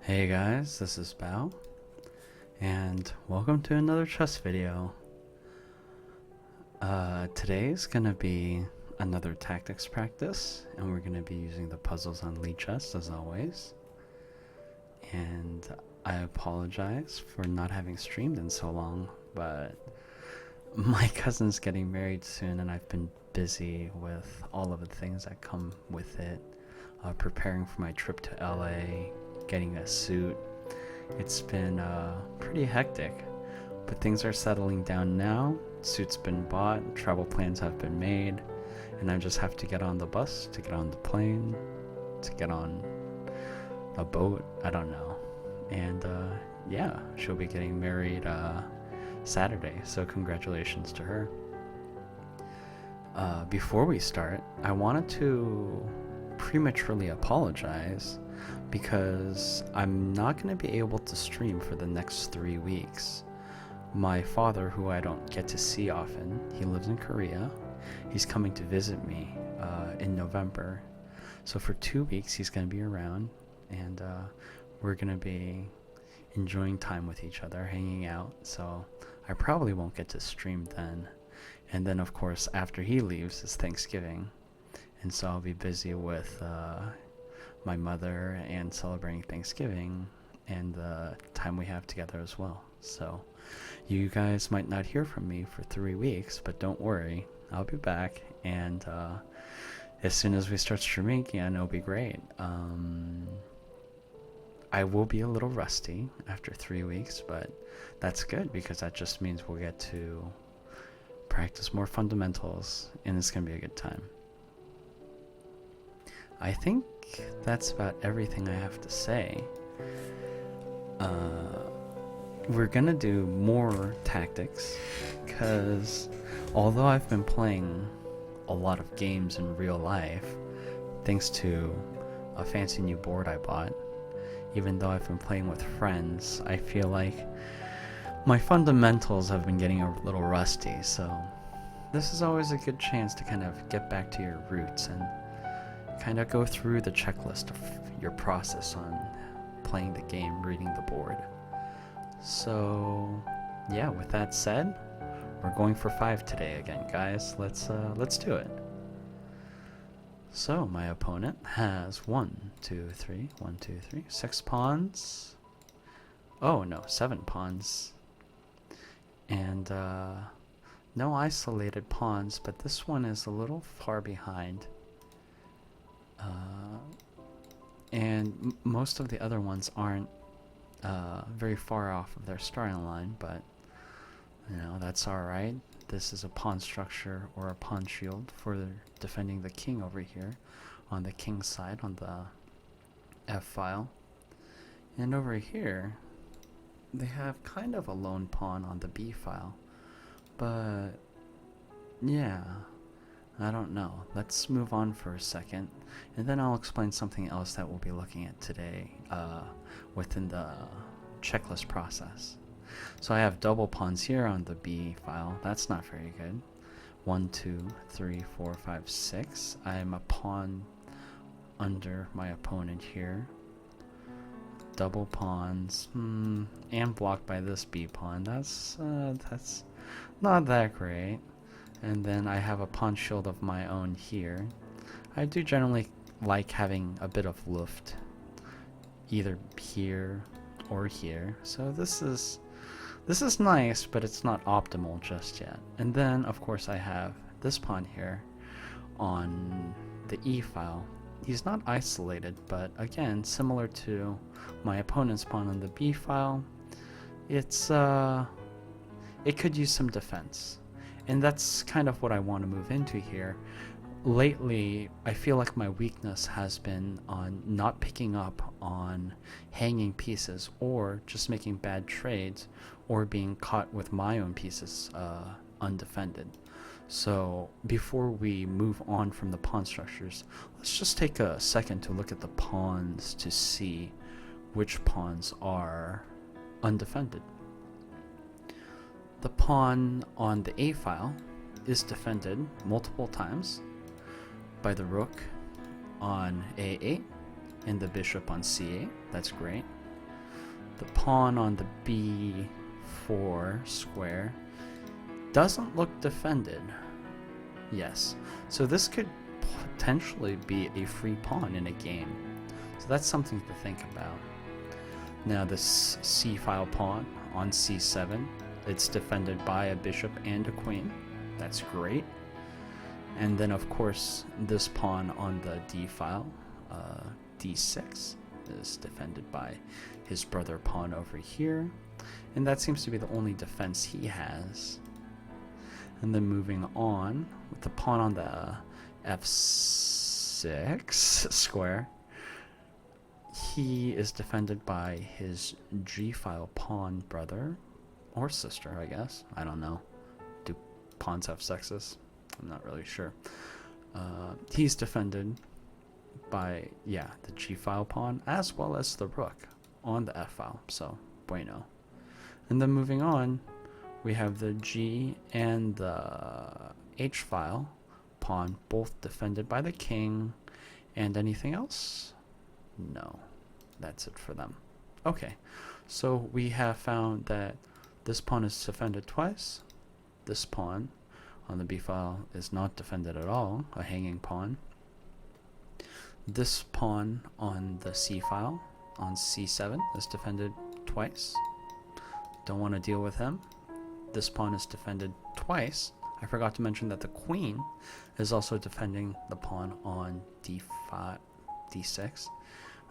Hey guys, this is Bao, and welcome to another chess video. Today's gonna be another tactics practice, and we're gonna be using the puzzles on lichess as always. And I apologize for not having streamed in so long, but my cousin's getting married soon, and I've been busy with all of the things that come with it. Preparing for my trip to LA, getting a suit. It's been pretty hectic, but things are settling down now. Suit's been bought, travel plans have been made, and I just have to get on the bus, to get on the plane, to get on a boat, I don't know. And yeah, she'll be getting married Saturday, so congratulations to her. Before we start, I wanted to prematurely apologize because I'm not going to be able to stream for the next 3 weeks. My father, who I don't get to see often, he lives in Korea. He's coming to visit me in November. So for 2 weeks he's going to be around, and we're going to be enjoying time with each other, hanging out. So I probably won't get to stream then. And then of course after he leaves is Thanksgiving. And so I'll be busy with my mother and celebrating Thanksgiving and the time we have together as well. So you guys might not hear from me for 3 weeks, but don't worry, I'll be back. And as soon as we start streaming again, it'll be great. I will be a little rusty after 3 weeks, but that's good because that just means we'll get to practice more fundamentals, and it's going to be a good time. I think that's about everything I have to say. We're gonna do more tactics, because although I've been playing a lot of games in real life, thanks to a fancy new board I bought, even though I've been playing with friends, I feel like my fundamentals have been getting a little rusty, so this is always a good chance to kind of get back to your roots and kind of go through the checklist of your process on playing the game, reading the board. So yeah, with that said, we're going for 5 today again, guys. Let's do it. So my opponent has 6 pawns. Oh no, 7 pawns. And no isolated pawns, but this one is a little far behind. And most of the other ones aren't very far off of their starting line, but you know, that's alright. This is a pawn structure or a pawn shield for defending the king over here on the king side on the F file. And over here they have kind of a lone pawn on the B file, but yeah, I don't know. Let's move on for a second, and then I'll explain something else that we'll be looking at today within the checklist process. So I have double pawns here on the B file. That's not very good. 1, 2, 3, 4, 5, 6. I'm a pawn under my opponent here. Double pawns, and blocked by this B pawn. That's not that great. And then I have a pawn shield of my own here. I do generally like having a bit of luft, either here or here. So this is nice, but it's not optimal just yet. And then of course I have this pawn here on the E file. He's not isolated, but again, similar to my opponent's pawn on the B file, it could use some defense. And that's kind of what I want to move into here. Lately, I feel like my weakness has been on not picking up on hanging pieces, or just making bad trades, or being caught with my own pieces undefended. So before we move on from the pawn structures, let's just take a second to look at the pawns to see which pawns are undefended. The pawn on the A file is defended multiple times by the rook on A8 and the bishop on C8. That's great. The pawn on the b4 square doesn't look defended. Yes. So this could potentially be a free pawn in a game. So that's something to think about. Now this c-file pawn on c7, it's defended by a bishop and a queen. That's great. And then of course this pawn on the d-file, d6, is defended by his brother pawn over here. And that seems to be the only defense he has. And then moving on with the pawn on the f6 square, he is defended by his g-file pawn brother or sister, I guess. I don't know. Do pawns have sexes? I'm not really sure. He's defended by, yeah, the g-file pawn as well as the rook on the f-file. So, bueno. And then moving on, we have the g and the h-file pawn both defended by the king. And anything else? No. That's it for them. Okay, so we have found that this pawn is defended twice. This pawn on the b-file is not defended at all, a hanging pawn. This pawn on the c-file on c7 is defended twice. Don't want to deal with him. This pawn is defended twice. I forgot to mention that the queen is also defending the pawn on d5, d6.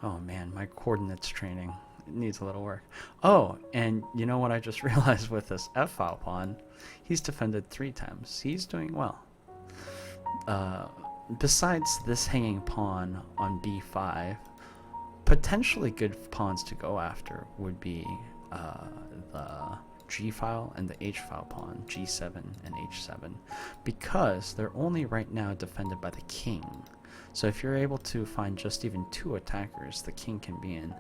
Oh man, my coordinates training, it needs a little work. Oh, and you know what I just realized with this f-file pawn? He's defended 3 times. He's doing well. Besides this hanging pawn on b5, potentially good pawns to go after would be the g-file and the h-file pawn, g7 and h7, because they're only right now defended by the king. So if you're able to find just even 2 attackers, the king can be in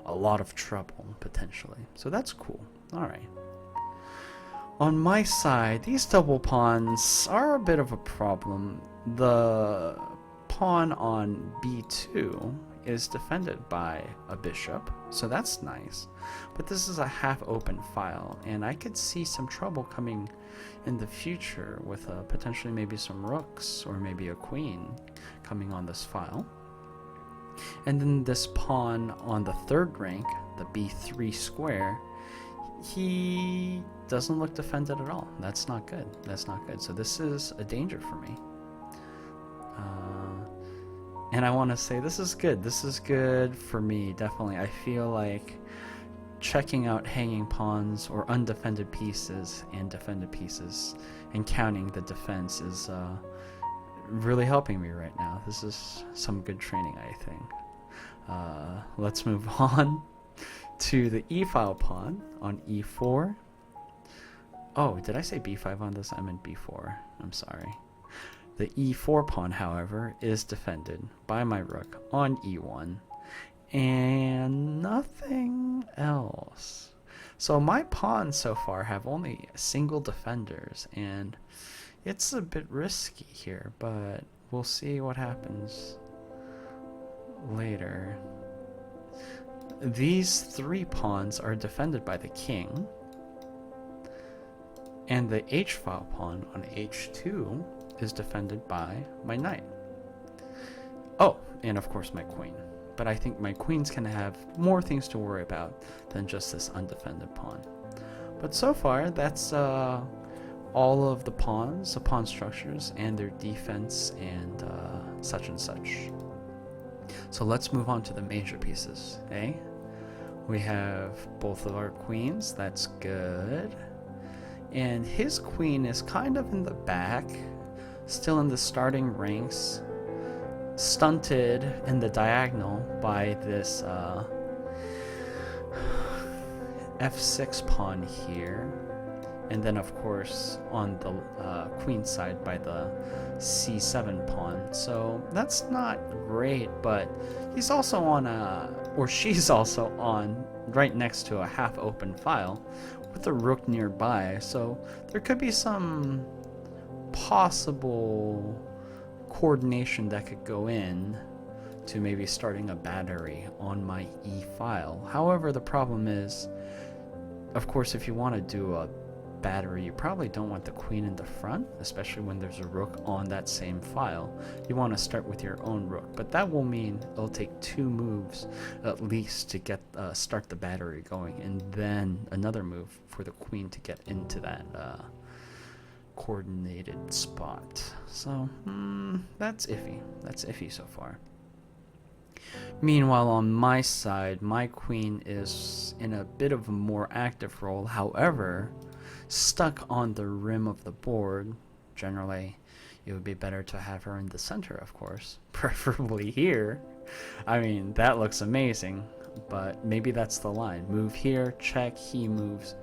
a lot of trouble, potentially. So that's cool. Alright. On my side, these double pawns are a bit of a problem. The pawn on b2 is defended by a bishop, so that's nice. But this is a half-open file, and I could see some trouble coming in the future with potentially maybe some rooks or maybe a queen coming on this file. And then this pawn on the 3rd rank, the b3 square, he doesn't look defended at all. That's not good. That's not good. So this is a danger for me. And I want to say this is good. This is good for me, definitely. I feel like checking out hanging pawns or undefended pieces and defended pieces and counting the defense is really helping me right now. This is some good training, I think. Let's move on to the e-file pawn on e4. Oh, did I say b5 on this? I meant b4. I'm sorry. The e4 pawn, however, is defended by my rook on e1 and nothing else. So my pawns so far have only single defenders, and it's a bit risky here, but we'll see what happens later. These 3 pawns are defended by the king, and the h-file pawn on h2 is defended by my knight. Oh, and of course my queen. But I think my queen's gonna have more things to worry about than just this undefended pawn. But so far, that's all of the pawns, the pawn structures, and their defense and such and such. So let's move on to the major pieces, eh? We have both of our queens, that's good. And his queen is kind of in the back, still in the starting ranks, stunted in the diagonal by this f6 pawn here, and then of course on the queen side by the c7 pawn. So that's not great, but he's also on or she's also on right next to a half open file with the rook nearby, so there could be some possible coordination that could go in to maybe starting a battery on my E file. However, the problem is, of course, if you want to do a battery, you probably don't want the queen in the front, especially when there's a rook on that same file. You want to start with your own rook, but that will mean it'll take 2 moves at least to get start the battery going, and then another move for the queen to get into that coordinated spot. So that's iffy. That's iffy so far. Meanwhile, on my side, my queen is in a bit of a more active role. However, stuck on the rim of the board. Generally, it would be better to have her in the center, of course. Preferably here. I mean, that looks amazing, but maybe that's the line. Move here, check, he moves.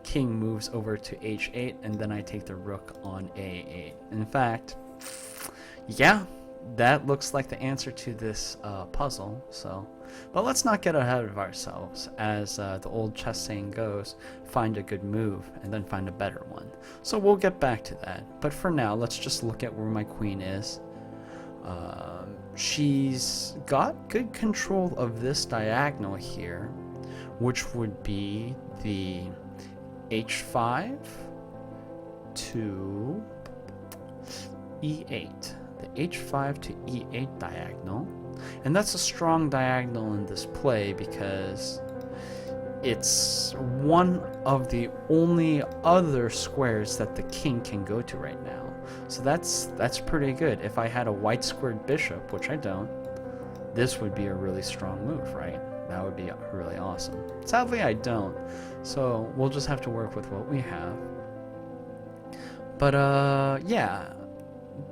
King moves over to h8, and then I take the rook on a8. In fact, yeah, that looks like the answer to this puzzle. So, but let's not get ahead of ourselves. As the old chess saying goes, find a good move and then find a better one. So we'll get back to that. But for now, let's just look at where my queen is. She's got good control of this diagonal here, which would be the h5 to e8. The h5 to e8 diagonal. And that's a strong diagonal in this play because it's one of the only other squares that the king can go to right now. So that's pretty good. If I had a white squared bishop, which I don't, this would be a really strong move, right? That would be really awesome. Sadly, I don't. So we'll just have to work with what we have. But yeah,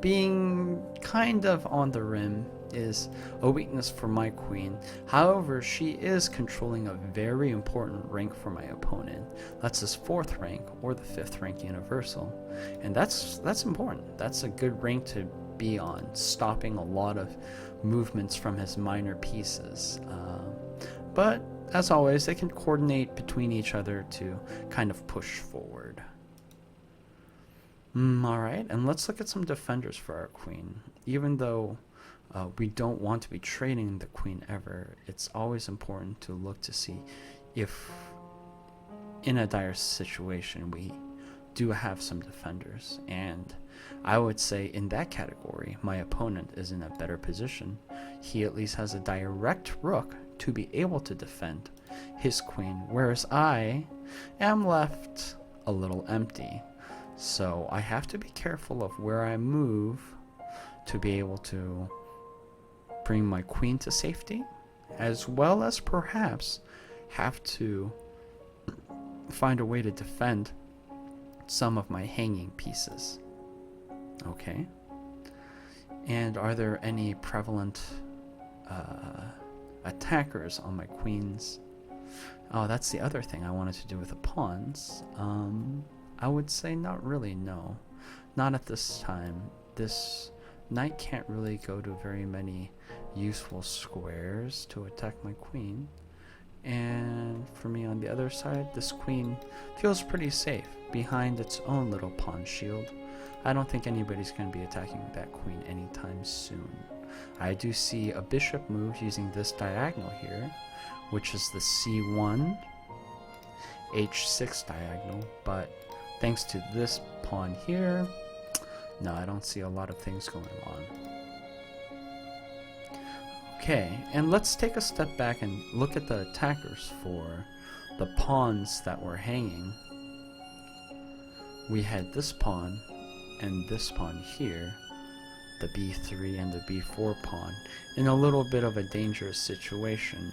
being kind of on the rim is a weakness for my queen. However, she is controlling a very important rank for my opponent. That's his 4th rank or the 5th rank universal, and that's important. That's a good rank to be on, stopping a lot of movements from his minor pieces. But as always, they can coordinate between each other to kind of push forward. Alright, and let's look at some defenders for our queen. Even though we don't want to be trading the queen ever, it's always important to look to see if in a dire situation we do have some defenders. And I would say in that category, my opponent is in a better position. He at least has a direct rook to be able to defend his queen, whereas I am left a little empty. So I have to be careful of where I move to be able to bring my queen to safety, as well as perhaps have to find a way to defend some of my hanging pieces. Okay. And are there any prevalent attackers on my queens? Oh, that's the other thing I wanted to do with the pawns. I would say not really, no. Not at this time. This knight can't really go to very many useful squares to attack my queen. And for me on the other side, this queen feels pretty safe behind its own little pawn shield. I don't think anybody's going to be attacking that queen anytime soon. I do see a bishop move using this diagonal here, which is the c1, h6 diagonal, but thanks to this pawn here, no, I don't see a lot of things going on. Okay, and let's take a step back and look at the attackers for the pawns that were hanging. We had this pawn and this pawn here, the b3 and the b4 pawn, in a little bit of a dangerous situation.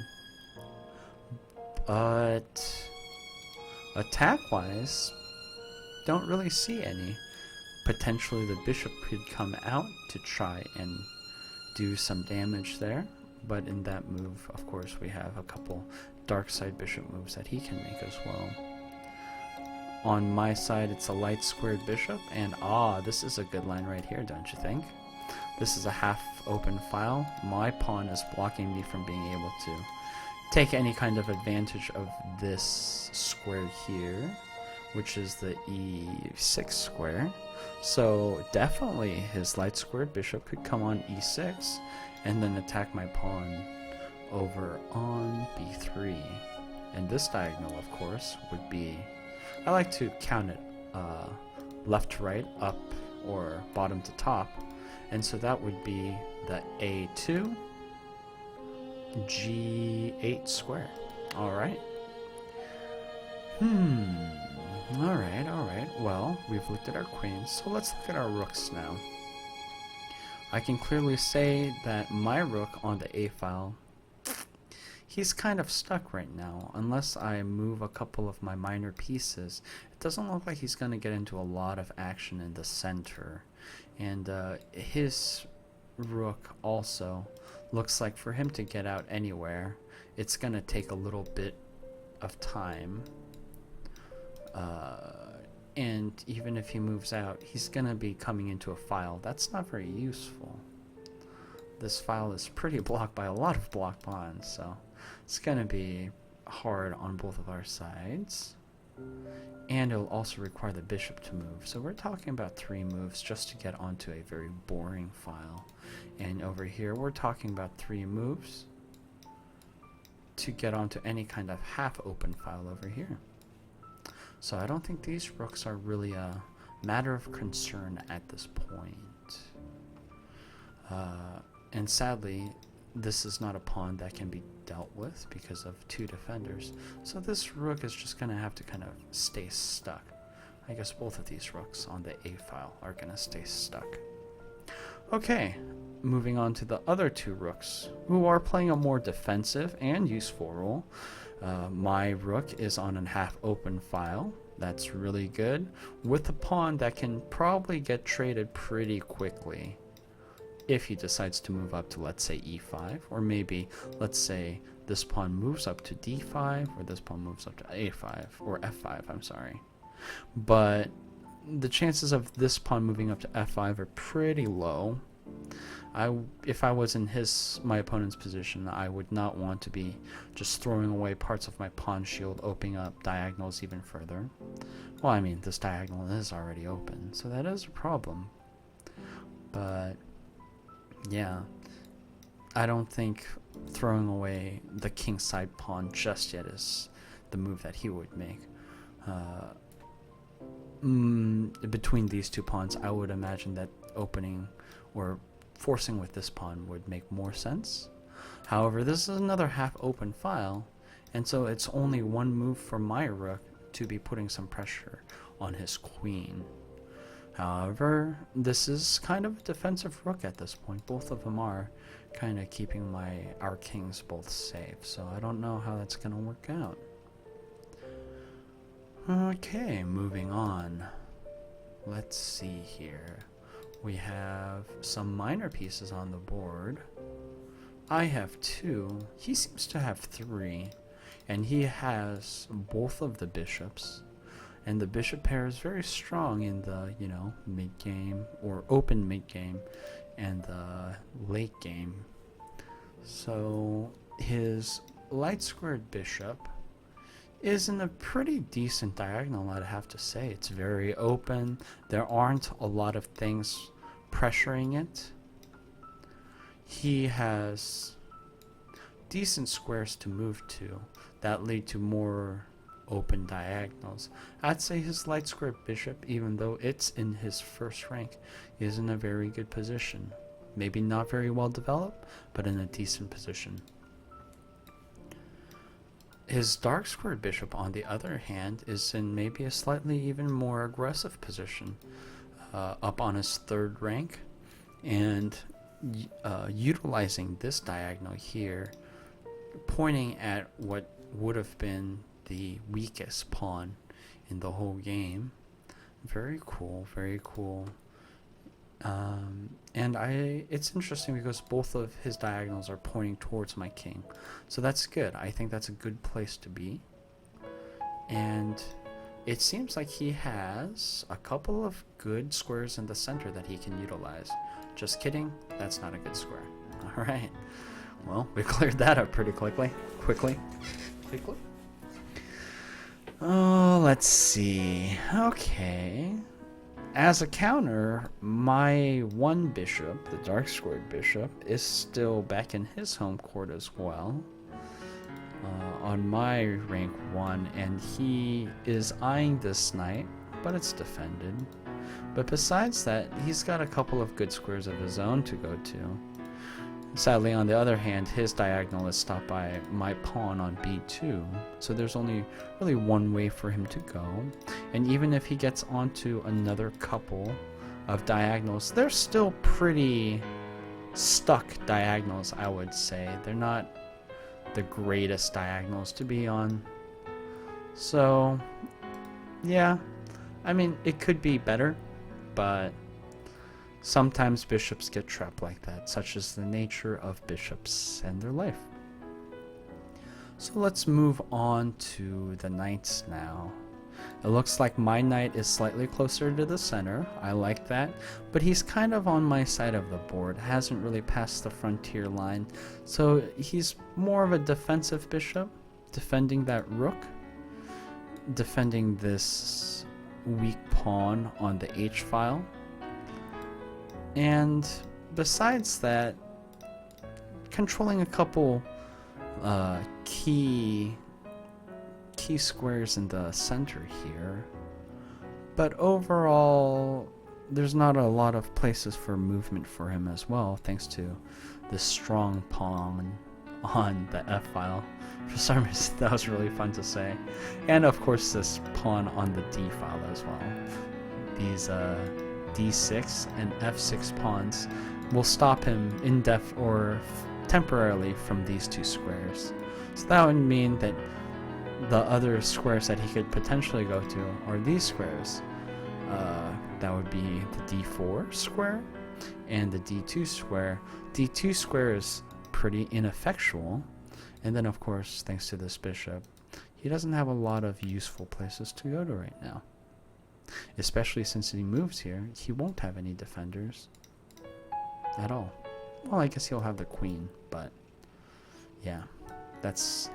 But attack-wise, don't really see any. Potentially the bishop could come out to try and do some damage there, but in that move, of course, we have a couple dark side bishop moves that he can make as well. On my side, it's a light squared bishop, and this is a good line right here, don't you think? This is a half open file. My pawn is blocking me from being able to take any kind of advantage of this square here, which is the e6 square. So definitely his light squared bishop could come on e6 and then attack my pawn over on b3. And this diagonal, of course, would be, I like to count it left to right, up or bottom to top, and so that would be the a2 g8 square. Alright. Alright. Well, we've looked at our queens, so let's look at our rooks now. I can clearly say that my rook on the a file, he's kind of stuck right now. Unless I move a couple of my minor pieces, it doesn't look like he's going to get into a lot of action in the center. And his rook also looks like for him to get out anywhere, it's going to take a little bit of time. And even if he moves out, he's going to be coming into a file. That's not very useful. This file is pretty blocked by a lot of block pawns, so it's going to be hard on both of our sides. And it'll also require the bishop to move. So we're talking about 3 moves just to get onto a very boring file. And over here, we're talking about 3 moves to get onto any kind of half-open file over here. So I don't think these rooks are really a matter of concern at this point. And sadly, this is not a pawn that can be dealt with because of 2 defenders. So this rook is just going to have to kind of stay stuck. I guess both of these rooks on the a file are going to stay stuck. Okay, moving on to the other 2 rooks, who are playing a more defensive and useful role. My rook is on a half-open file. That's really good, with a pawn that can probably get traded pretty quickly if he decides to move up to, let's say, e5, or maybe, let's say, this pawn moves up to d5, or this pawn moves up to a5, or f5, I'm sorry. But the chances of this pawn moving up to f5 are pretty low. If I was in my opponent's position, I would not want to be just throwing away parts of my pawn shield, opening up diagonals even further. Well, I mean, this diagonal is already open, so that is a problem. But yeah, I don't think throwing away the king side pawn just yet is the move that he would make. Between these 2 pawns, I would imagine that opening or forcing with this pawn would make more sense. However, this is another half-open file, and so it's only one move for my rook to be putting some pressure on his queen. However, this is kind of a defensive rook at this point. Both of them are kind of keeping our kings both safe, so I don't know how that's going to work out. Okay, moving on. Let's see here. We have some minor pieces on the board. I have 2. He seems to have 3. And he has both of the bishops. And the bishop pair is very strong in the, mid-game or open mid-game and the late game. So his light-squared bishop is in a pretty decent diagonal, I'd have to say. It's very open. There aren't a lot of things pressuring it. He has decent squares to move to that lead to more open diagonals. I'd say his light squared bishop, even though it's in his first rank, is in a very good position. Maybe not very well developed, but in a decent position. His dark squared bishop, on the other hand, is in maybe a slightly even more aggressive position, up on his 3rd rank, and utilizing this diagonal here, pointing at what would have been the weakest pawn in the whole game. Very cool, very cool. And it's interesting because both of his diagonals are pointing towards my king. So that's good. I think that's a good place to be. And it seems like he has a couple of good squares in the center that he can utilize. Just kidding, that's not a good square. Alright. Well, we cleared that up pretty quickly. Oh, let's see. Okay. as a counter, my one bishop, the dark squared bishop, is still back in his home court as well. On my rank 1, and he is eyeing this knight, but it's defended. But besides that, he's got a couple of good squares of his own to go to. Sadly, on the other hand, his diagonal is stopped by my pawn on b2, so there's only really one way for him to go. And even if he gets onto another couple of diagonals, they're still pretty stuck diagonals, I would say. They're not the greatest diagonals to be on. So, yeah, I mean, it could be better, but sometimes bishops get trapped like that, such as the nature of bishops and their life. So let's move on to the knights now. It looks like my knight is slightly closer to the center. I like that, but he's kind of on my side of the board, hasn't really passed the frontier line, so he's more of a defensive bishop, defending that rook, defending this weak pawn on the h-file. And besides that, controlling a couple key squares in the center here. But overall, there's not a lot of places for movement for him as well, thanks to this strong pawn on the f-file. For some reason, that was really fun to say. And of course, this pawn on the d-file as well. These d6 and f6 pawns will stop him temporarily from these two squares. So that would mean that the other squares that he could potentially go to are these squares. That would be the d4 square and the d2 square. d2 square is pretty ineffectual, and then of course, thanks to this bishop, he doesn't have a lot of useful places to go to right now. Especially since he moves here, he won't have any defenders at all. Well, I guess he'll have the queen, but yeah, this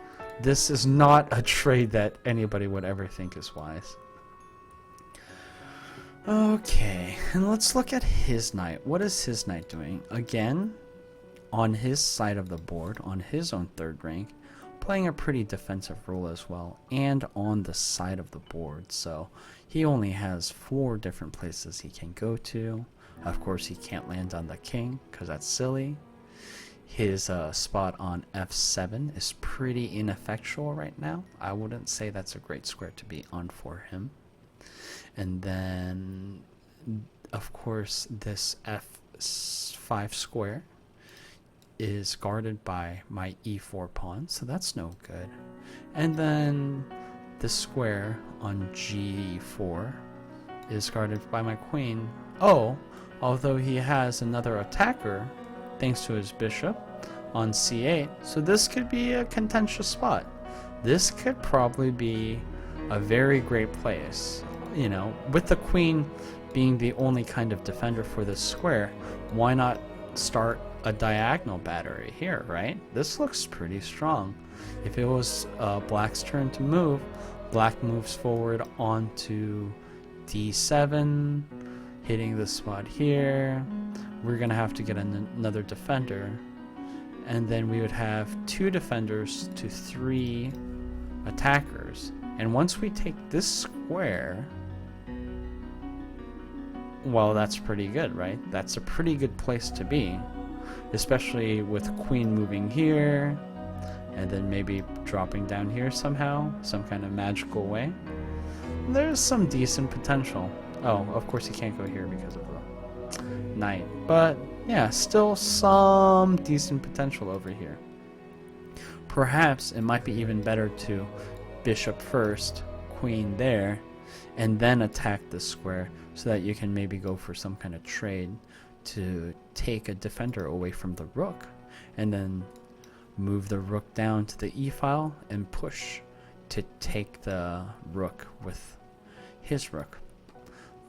is not a trade that anybody would ever think is wise. Okay, and let's look at his knight. What is his knight doing? Again, on his side of the board, on his own third rank, playing a pretty defensive role as well, and on the side of the board, so he only has 4 different places he can go to. Of course, he can't land on the king, because that's silly. His spot on f7 is pretty ineffectual right now. I wouldn't say that's a great square to be on for him. And then, of course, this f5 square is guarded by my e4 pawn, so that's no good. And then the square on g4 is guarded by my queen. Oh, although he has another attacker thanks to his bishop on c8, so this could be a contentious spot. This could probably be a very great place. You know, with the queen being the only kind of defender for this square, why not start a diagonal battery here, right? This looks pretty strong. If it was black's turn to move, black moves forward onto d7, hitting the spot here. We're gonna have to get another defender, and then we would have 2 defenders to 3 attackers. And once we take this square, well, that's pretty good, right? That's a pretty good place to be, especially with queen moving here, and then maybe dropping down here somehow, some kind of magical way. There's some decent potential. Oh, of course he can't go here because of the knight, but yeah, still some decent potential over here. Perhaps it might be even better to bishop first, queen there, and then attack this square so that you can maybe go for some kind of trade to take a defender away from the rook, and then move the rook down to the e-file and push to take the rook with his rook.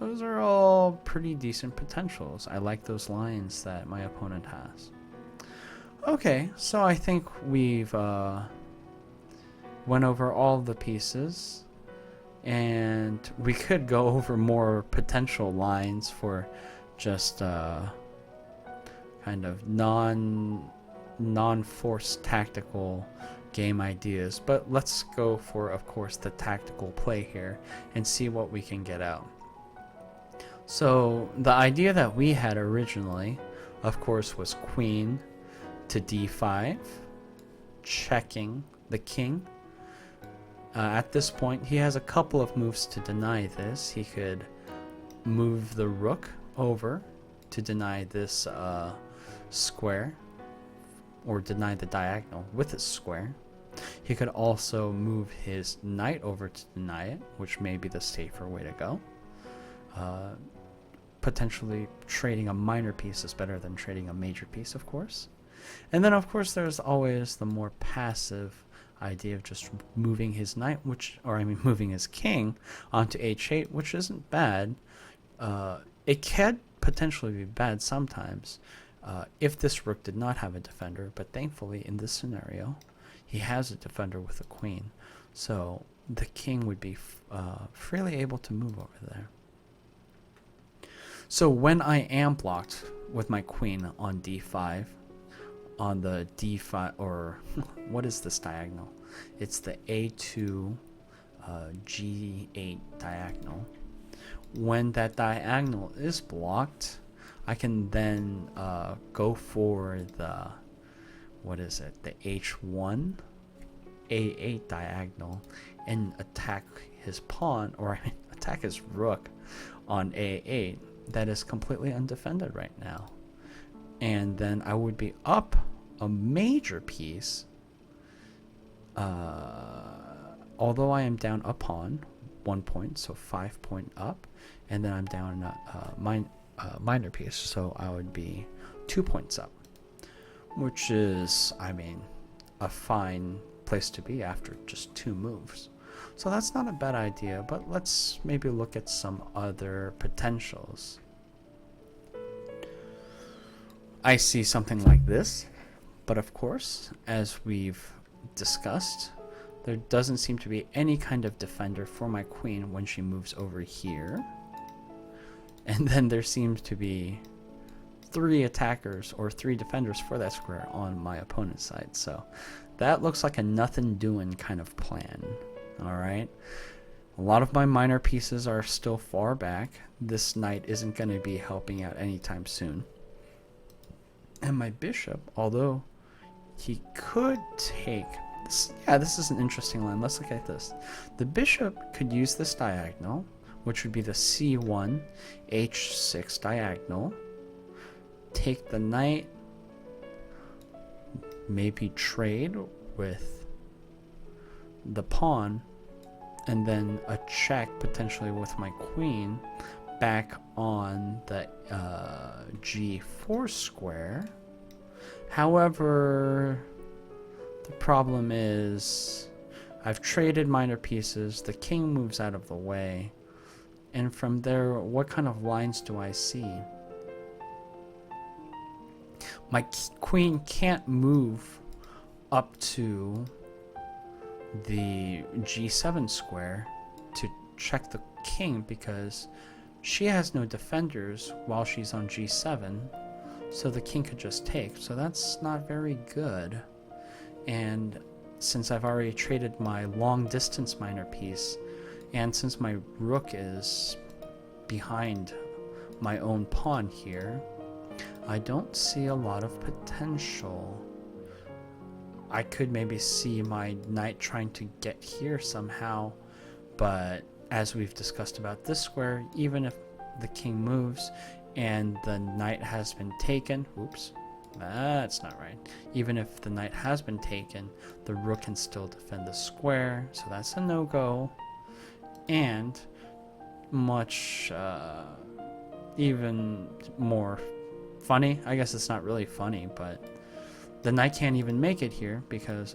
Those are all pretty decent potentials. I like those lines that my opponent has. Okay, so I think we've went over all the pieces. And we could go over more potential lines for just kind of non-forced tactical game ideas, but let's go for, of course, the tactical play here and see what we can get out. So the idea that we had originally, of course, was queen to d5, checking the king. At this point, he has a couple of moves to deny this. He could move the rook over to deny this square, or deny the diagonal with a square. He could also move his knight over to deny it, which may be the safer way to go. Potentially trading a minor piece is better than trading a major piece, of course. And then, of course, there's always the more passive idea of just moving his knight, moving his king onto h8, which isn't bad. It can potentially be bad sometimes if this rook did not have a defender, but thankfully in this scenario he has a defender with a queen, so the king would be freely able to move over there. So when I am blocked with my queen on d5, on the d5, or what is this diagonal? It's the a2 g8 diagonal. When that diagonal is blocked, I can then go for the, the h1 a8 diagonal and attack his pawn, or attack his rook on a8 that is completely undefended right now. And then I would be up a major piece, although I am down a pawn 1 point, so 5 point up, and then I'm down a minor piece, so I would be 2 points up, which is, a fine place to be after just 2 moves. So that's not a bad idea, but let's maybe look at some other potentials. I see something like this, but of course, as we've discussed, there doesn't seem to be any kind of defender for my queen when she moves over here. And then there seems to be 3 attackers or 3 defenders for that square on my opponent's side. So that looks like a nothing doing kind of plan. Alright. A lot of my minor pieces are still far back. This knight isn't going to be helping out anytime soon. And my bishop, although he could take this, this is an interesting line. Let's look at this. The bishop could use this diagonal, which would be the c1 h6 diagonal, take the knight, maybe trade with the pawn, and then a check potentially with my queen back on the g4 square. However, the problem is I've traded minor pieces, the king moves out of the way, and from there, what kind of lines do I see? My queen can't move up to the g7 square to check the king because she has no defenders while she's on g7, so the king could just take. So that's not very good. And since I've already traded my long distance minor piece, and since my rook is behind my own pawn here, I don't see a lot of potential. I could maybe see my knight trying to get here somehow, but as we've discussed about this square, even if the king moves and the knight has been taken, oops, that's not right. Even if the knight has been taken, the rook can still defend the square, so that's a no-go. And much, even more funny, I guess it's not really funny, but the knight can't even make it here because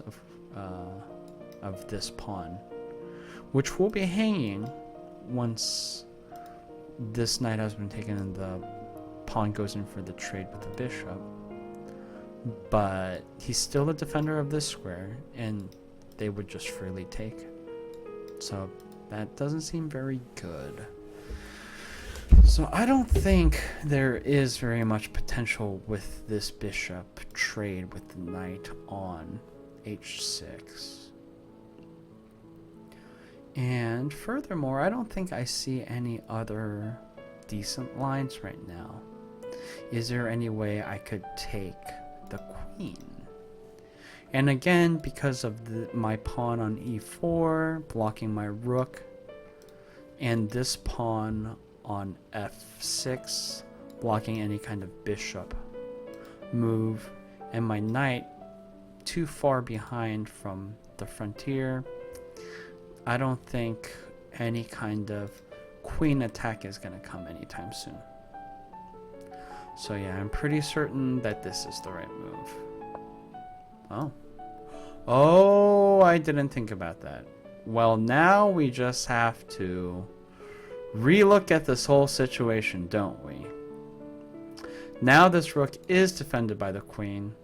of this pawn, which will be hanging once this knight has been taken and the pawn goes in for the trade with the bishop. But he's still the defender of this square, and they would just freely take. So That doesn't seem very good. So I don't think there is very much potential with this bishop trade with the knight on h6. And furthermore, I don't think I see any other decent lines right now. Is there any way I could take the queen? And again, because of my pawn on e4 blocking my rook, and this pawn on f6 blocking any kind of bishop move, and my knight too far behind from the frontier, I don't think any kind of queen attack is going to come anytime soon. So yeah, I'm pretty certain that this is the right move. Oh, I didn't think about that. Well, now we just have to relook at this whole situation, don't we? Now this rook is defended by the queen,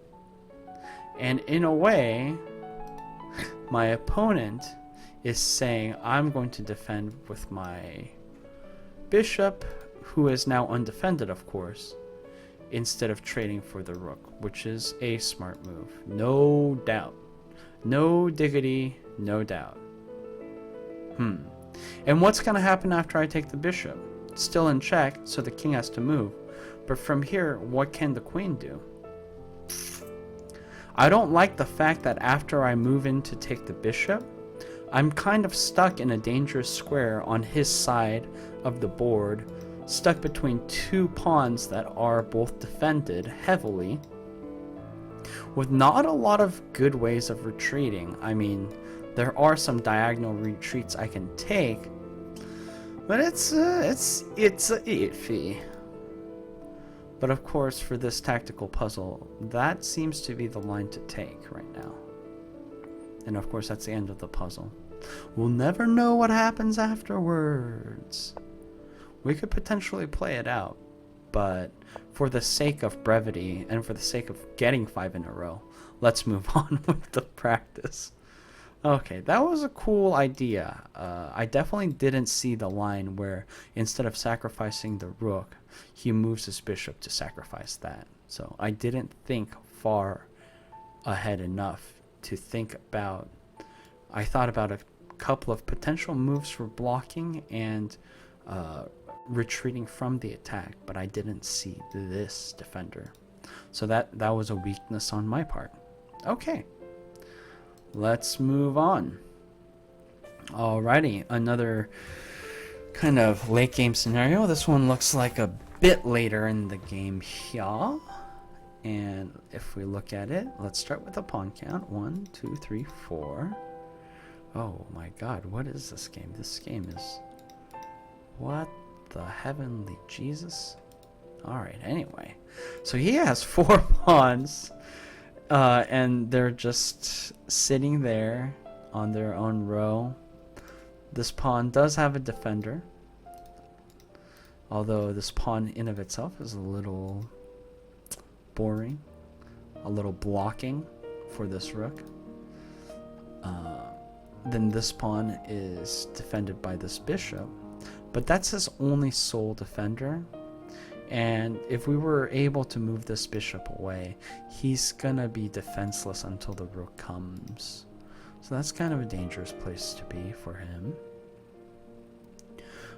and in a way, my opponent is saying I'm going to defend with my bishop, who is now undefended, of course, instead of trading for the rook, which is a smart move. No doubt. No diggity, no doubt. And what's going to happen after I take the bishop? It's still in check, so the king has to move. But from here, what can the queen do? I don't like the fact that after I move in to take the bishop, I'm kind of stuck in a dangerous square on his side of the board, stuck between two pawns that are both defended heavily, with not a lot of good ways of retreating. I mean, there are some diagonal retreats I can take, but it's iffy. But of course, for this tactical puzzle, that seems to be the line to take right now. And of course, that's the end of the puzzle. We'll never know what happens afterwards. We could potentially play it out, but for the sake of brevity and for the sake of getting 5 in a row, let's move on with the practice. Okay, that was a cool idea. I definitely didn't see the line where instead of sacrificing the rook, he moves his bishop to sacrifice that. So I didn't think far ahead enough to think about... I thought about a couple of potential moves for blocking and retreating from the attack, but I didn't see this defender. So that was a weakness on my part. Okay. Let's move on. Alrighty, another kind of late game scenario. This one looks like a bit later in the game here. And if we look at it, let's start with a pawn count. 1, 2, 3, 4. Oh my god, what is this game? This game is... What the heavenly Jesus? Alright, anyway. So he has 4 pawns. And they're just sitting there on their own row. This pawn does have a defender, although this pawn in of itself is a little boring, a little blocking for this rook. Then this pawn is defended by this bishop, but that's his only sole defender. And if we were able to move this bishop away, he's gonna be defenseless until the rook comes. So that's kind of a dangerous place to be for him.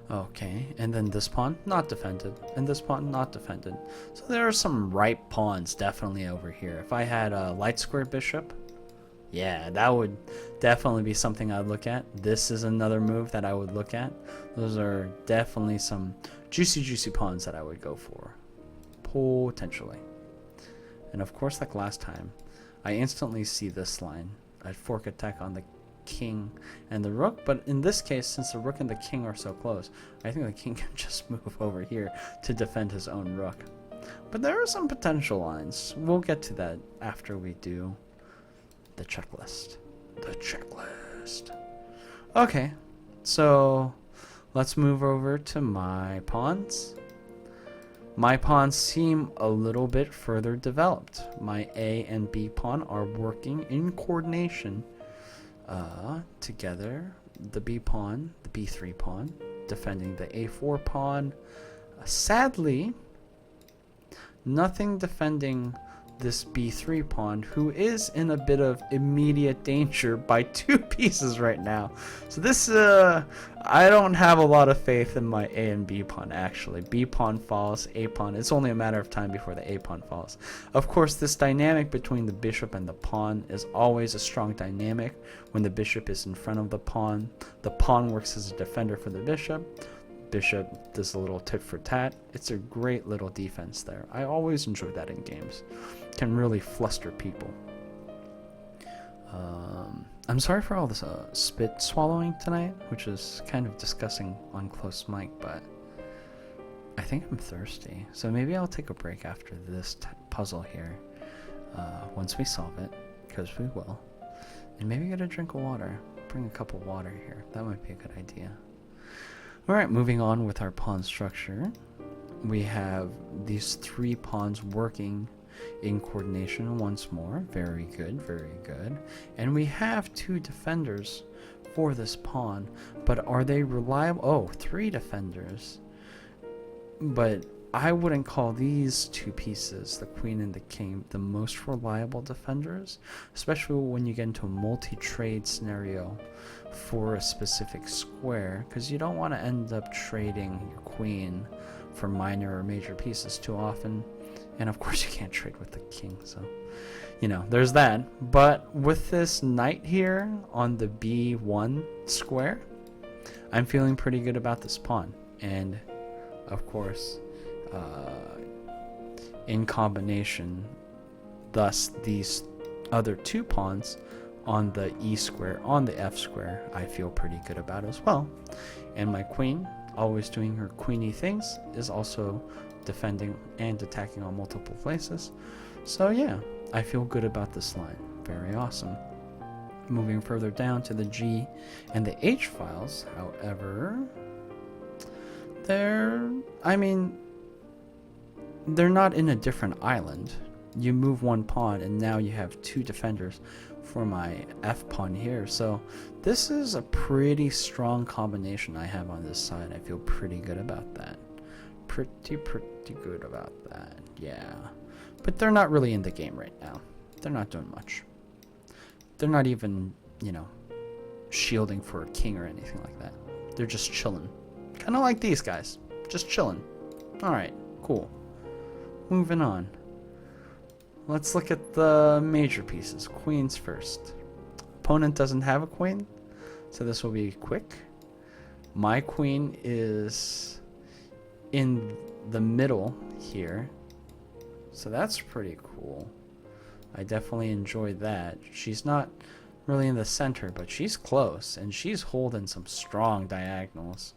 Okay, and then this pawn, not defended, and this pawn, not defended. So there are some ripe pawns definitely over here. If I had a light square bishop, yeah, that would definitely be something I'd look at. This is another move that I would look at. Those are definitely some juicy pawns that I would go for, potentially. And of course, like last time, I instantly see this line, a fork attack on the king and the rook. But in this case, since the rook and the king are so close, I think the king can just move over here to defend his own rook. But there are some potential lines. We'll get to that after we do the checklist. Okay, so let's move over to my pawns. My pawns seem a little bit further developed. My A and B pawn are working in coordination together the b pawn, the b3 pawn, defending the a4 pawn. Sadly, nothing defending this b3 pawn, who is in a bit of immediate danger by 2 pieces right now. So this, I don't have a lot of faith in my a and b pawn, actually. B pawn falls, a pawn, it's only a matter of time before the a pawn falls. Of course, this dynamic between the bishop and the pawn is always a strong dynamic. When the bishop is in front of the pawn works as a defender for the bishop. Bishop does a little tit for tat. It's a great little defense there. I always enjoy that in games. Can really fluster people. I'm sorry for all this spit swallowing tonight, which is kind of disgusting on close mic, but I think I'm thirsty. So maybe I'll take a break after this puzzle here, once we solve it, because we will. And maybe get a drink of water. Bring a cup of water here. That might be a good idea. Alright, moving on with our pawn structure. We have these 3 pawns working in coordination once more. Very good, very good. And we have 2 defenders for this pawn, but are they reliable? Oh, 3 defenders. But I wouldn't call these 2 pieces, the queen and the king, the most reliable defenders, especially when you get into a multi-trade scenario for a specific square, because you don't want to end up trading your queen for minor or major pieces too often. And of course you can't trade with the king, so you know, there's that. But with this knight here on the b1 square, I'm feeling pretty good about this pawn. And of course, in combination, thus these other 2 pawns on the e square, on the f square, I feel pretty good about as well. And my queen, always doing her queeny things, is also defending and attacking on multiple places. So yeah, I feel good about this line. Very awesome. Moving further down to the G and the H files, however, they're not in a different island. You move 1 pawn and now you have 2 defenders for my F pawn here. So this is a pretty strong combination I have on this side. I feel pretty good about that. Pretty good about that, yeah. But they're not really in the game right now. They're not doing much. They're not even, you know, shielding for a king or anything like that. They're just chilling. Kind of like these guys. Just chilling. Alright, cool. Moving on. Let's look at the major pieces. Queens first. Opponent doesn't have a queen, so this will be quick. My queen is in the middle here, so that's pretty cool. I definitely enjoy that. She's not really in the center, but she's close, and she's holding some strong diagonals.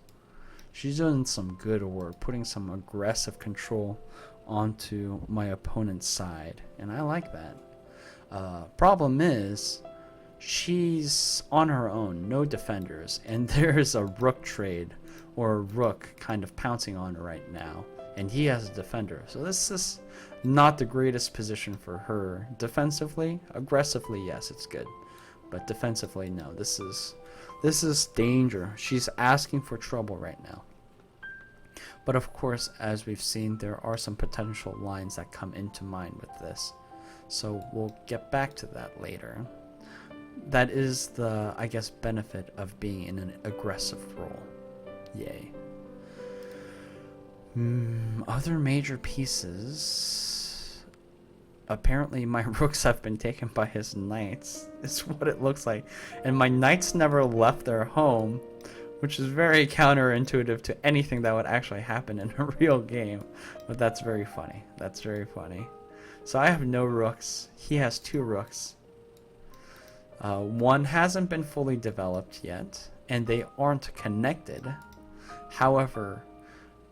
She's doing some good work, putting some aggressive control onto my opponent's side, and I like that. Problem is, she's on her own, no defenders, and there's a rook trade, or a rook kind of pouncing on her right now, and he has a defender. So this is not the greatest position for her. Defensively, aggressively, yes, it's good, but defensively, no. This is danger. She's asking for trouble right now. But of course, as we've seen, there are some potential lines that come into mind with this. So we'll get back to that later. That is the, I guess, benefit of being in an aggressive role. Yay. Other major pieces. Apparently my rooks have been taken by his knights. It's what it looks like. And my knights never left their home, which is very counterintuitive to anything that would actually happen in a real game. But that's very funny. That's very funny. So I have no rooks. He has 2 rooks. One hasn't been fully developed yet, and they aren't connected. However,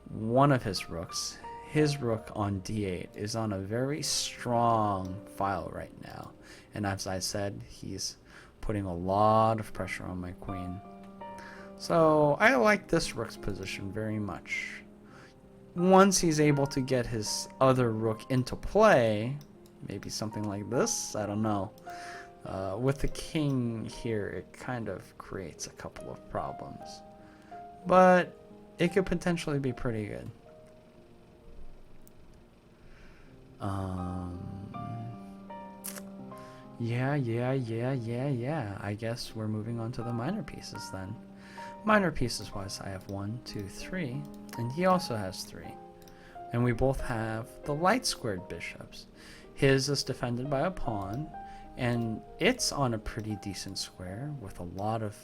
one of his rooks, his rook on d8, is on a very strong file right now. And as I said, he's putting a lot of pressure on my queen. So I like this rook's position very much. Once he's able to get his other rook into play, maybe something like this, I don't know. With the king here, it kind of creates a couple of problems. But it could potentially be pretty good. Yeah. I guess we're moving on to the minor pieces then. Minor pieces wise, I have 1, 2, 3, and he also has 3. And we both have the light squared bishops. His is defended by a pawn, and it's on a pretty decent square with a lot of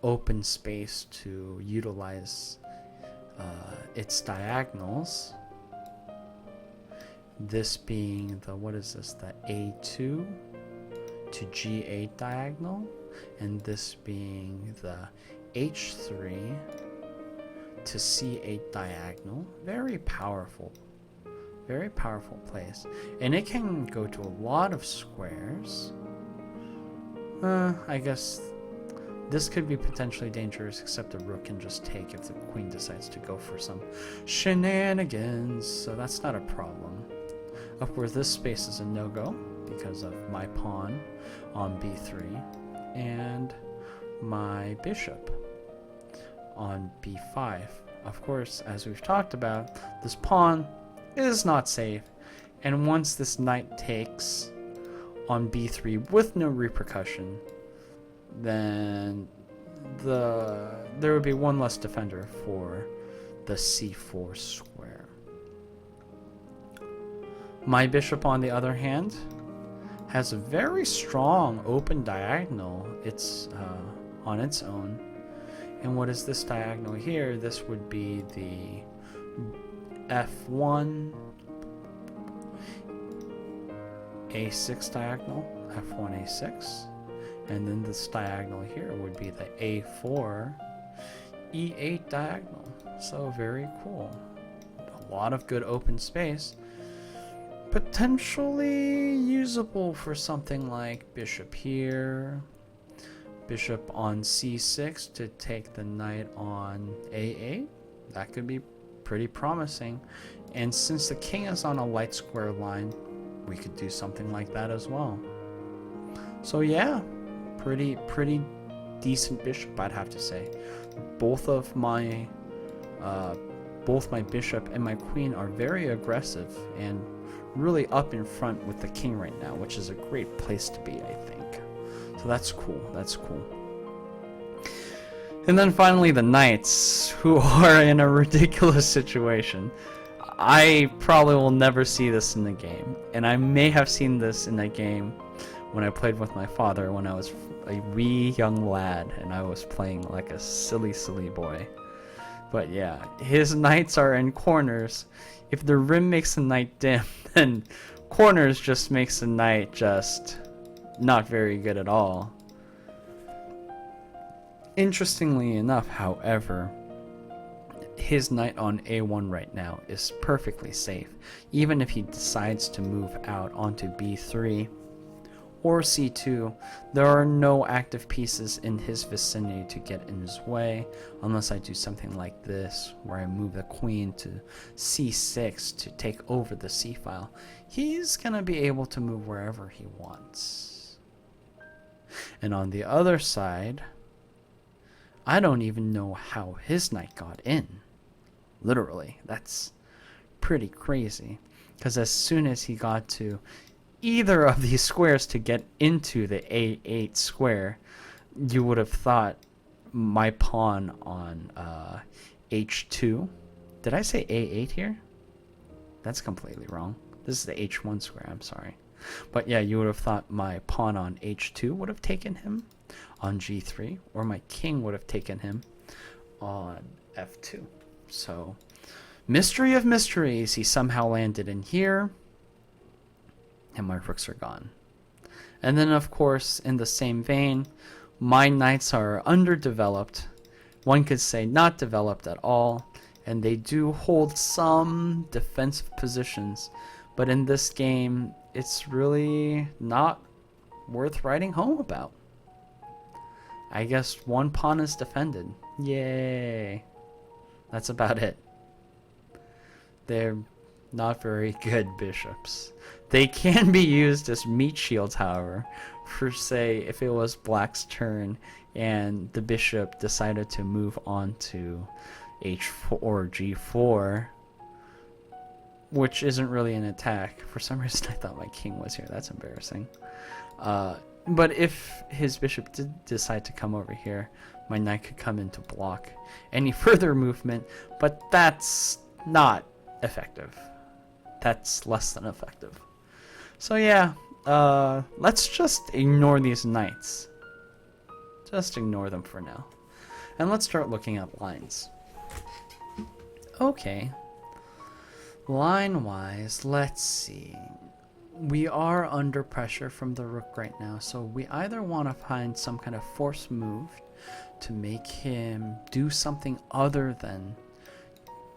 open space to utilize its diagonals. This being the, what is this, the A2 to G8 diagonal, and this being the H3 to C8 diagonal. Very powerful place, and it can go to a lot of squares. I guess this could be potentially dangerous, except the rook can just take if the queen decides to go for some shenanigans, so that's not a problem. Of course, this space is a no-go because of my pawn on b3 and my bishop on b5. Of course, as we've talked about, this pawn is not safe, and once this knight takes on b3 with no repercussion, then there would be one less defender for the c4 square. My bishop, on the other hand, has a very strong open diagonal. It's on its own. And what is this diagonal here? This would be the f1 a6 diagonal, f1 a6, and then this diagonal here would be the a4 e8 diagonal. So very cool. A lot of good open space. Potentially usable for something like bishop here, bishop on c6 to take the knight on a8. That could be pretty promising. And since the king is on a light square line, we could do something like that as well. So yeah, pretty decent bishop, I'd have to say. Both my bishop and my queen are very aggressive and really up in front with the king right now, which is a great place to be, I think. So that's cool. And then finally the knights, who are in a ridiculous situation. I probably will never see this in the game, and I may have seen this in a game when I played with my father when I was a wee young lad and I was playing like a silly boy. But yeah, his knights are in corners. If the rim makes the knight dim, then corners just makes the knight just not very good at all. Interestingly enough, however, his knight on a1 right now is perfectly safe, even if he decides to move out onto b3 or c2. There are no active pieces in his vicinity to get in his way, unless I do something like this, where I move the queen to c6 to take over the c file. He's gonna be able to move wherever he wants. And on the other side, I don't even know how his knight got in. Literally, that's pretty crazy. Because as soon as he got to either of these squares to get into the a8 square, you would have thought my pawn on h2. Did I say a8 here? That's completely wrong. This is the h1 square, I'm sorry. But yeah, you would have thought my pawn on h2 would have taken him on g3, or my king would have taken him on f2. So, mystery of mysteries, he somehow landed in here, and my rooks are gone. And then, of course, in the same vein, my knights are underdeveloped. One could say not developed at all, and they do hold some defensive positions. But in this game, it's really not worth writing home about. I guess one pawn is defended. Yay. That's about it. They're not very good bishops. They can be used as meat shields, however, for say if it was black's turn and the bishop decided to move on to h4 or g4, which isn't really an attack. For some reason I thought my king was here. That's embarrassing. But if his bishop did decide to come over here, my knight could come in to block any further movement, but that's not effective. That's less than effective. So yeah, let's just ignore these knights. Just ignore them for now. And let's start looking at lines. Okay. Line-wise, let's see. We are under pressure from the rook right now, so we either want to find some kind of force move to make him do something other than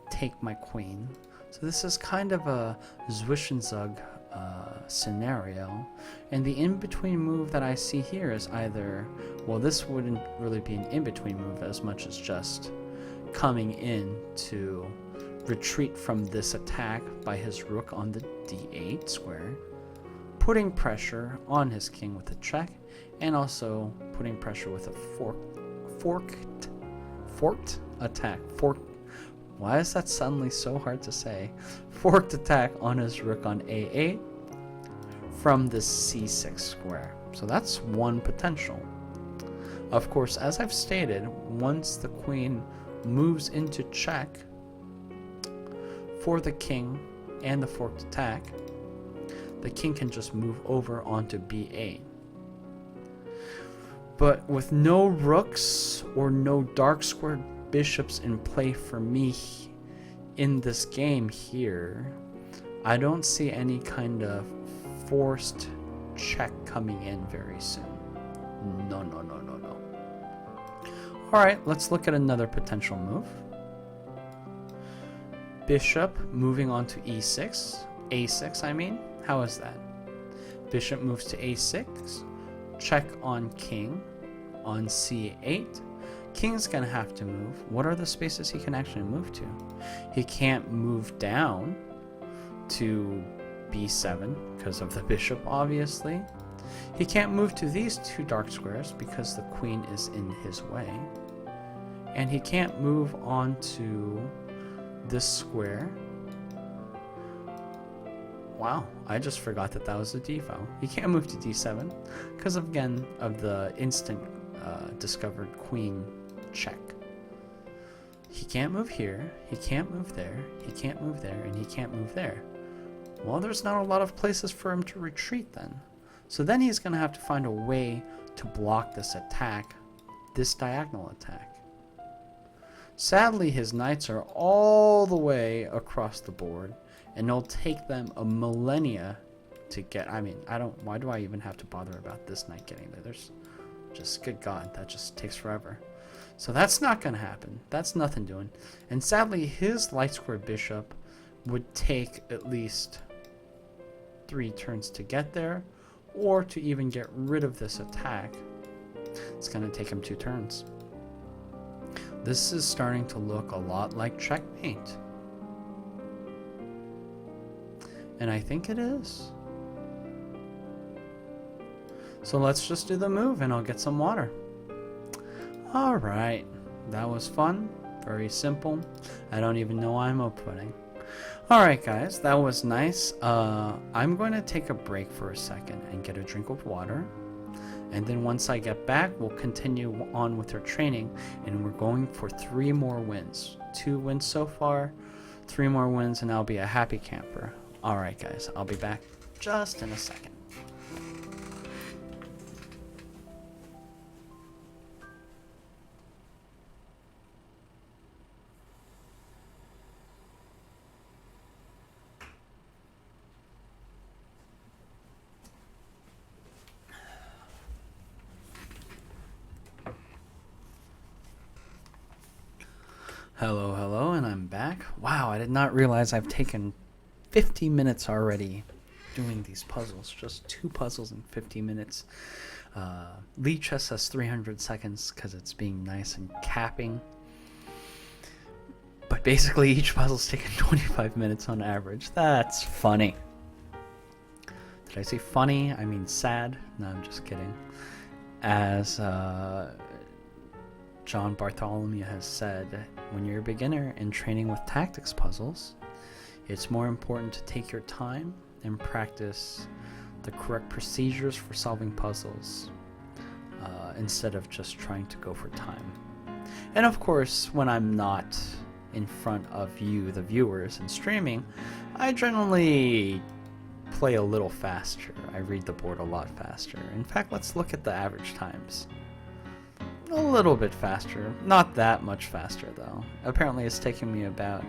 take my queen. So this is kind of a Zwischenzug scenario, and the in-between move that I see here is either, well, this wouldn't really be an in-between move as much as just coming in to retreat from this attack by his rook on the d8 square, putting pressure on his king with a check, and also putting pressure with a forked attack. Why is that suddenly so hard to say? Forked attack on his rook on a8 from the c6 square. So that's one potential. Of course, as I've stated, once the queen moves into check for the king and the forked attack, the king can just move over onto b8. But with no rooks or no dark squared bishops in play for me in this game here, I don't see any kind of forced check coming in very soon. No. Alright, let's look at another potential move. Bishop moving on to e6. a6, I mean. How is that? Bishop moves to a6. Check on king on c8. King's gonna have to move. What are the spaces he can actually move to? He can't move down to b7 because of the bishop, obviously. He can't move to these two dark squares because the queen is in his way. And he can't move on to this square. Wow, I just forgot that that was a d file. He can't move to d7 because, again, of the instant discovered queen check. He can't move here, he can't move there, he can't move there, and he can't move there. Well, there's not a lot of places for him to retreat then. So then he's going to have to find a way to block this attack, this diagonal attack. Sadly, his knights are all the way across the board, and it'll take them a millennia to get, why do I even have to bother about this knight getting there? There's just, good God, that just takes forever. So that's not going to happen. That's nothing doing. And sadly, his light square bishop would take at least 3 turns to get there, or to even get rid of this attack. It's going to take him 2 turns. This is starting to look a lot like checkmate. And I think it is. So let's just do the move and I'll get some water. Alright, that was fun. Very simple. I don't even know why I'm outputting. Alright guys, that was nice. I'm going to take a break for a second and get a drink of water. And then once I get back, we'll continue on with our training. And we're going for 3 more wins. 2 wins so far, 3 more wins, and I'll be a happy camper. Alright guys, I'll be back just in a second. Hello, and I'm back. Wow, I did not realize I've taken 50 minutes already doing these puzzles. Just 2 puzzles in 50 minutes. Lichess has 300 seconds because it's being nice and capping. But basically each puzzle's taken 25 minutes on average. That's funny. did I say funny? I mean sad. No, I'm just kidding. As John Bartholomew has said, when you're a beginner in training with tactics puzzles, it's more important to take your time and practice the correct procedures for solving puzzles instead of just trying to go for time. And of course, when I'm not in front of you, the viewers, and streaming, I generally play a little faster. I read the board a lot faster. In fact, let's look at the average times. A little bit faster. Not that much faster, though. Apparently it's taking me about,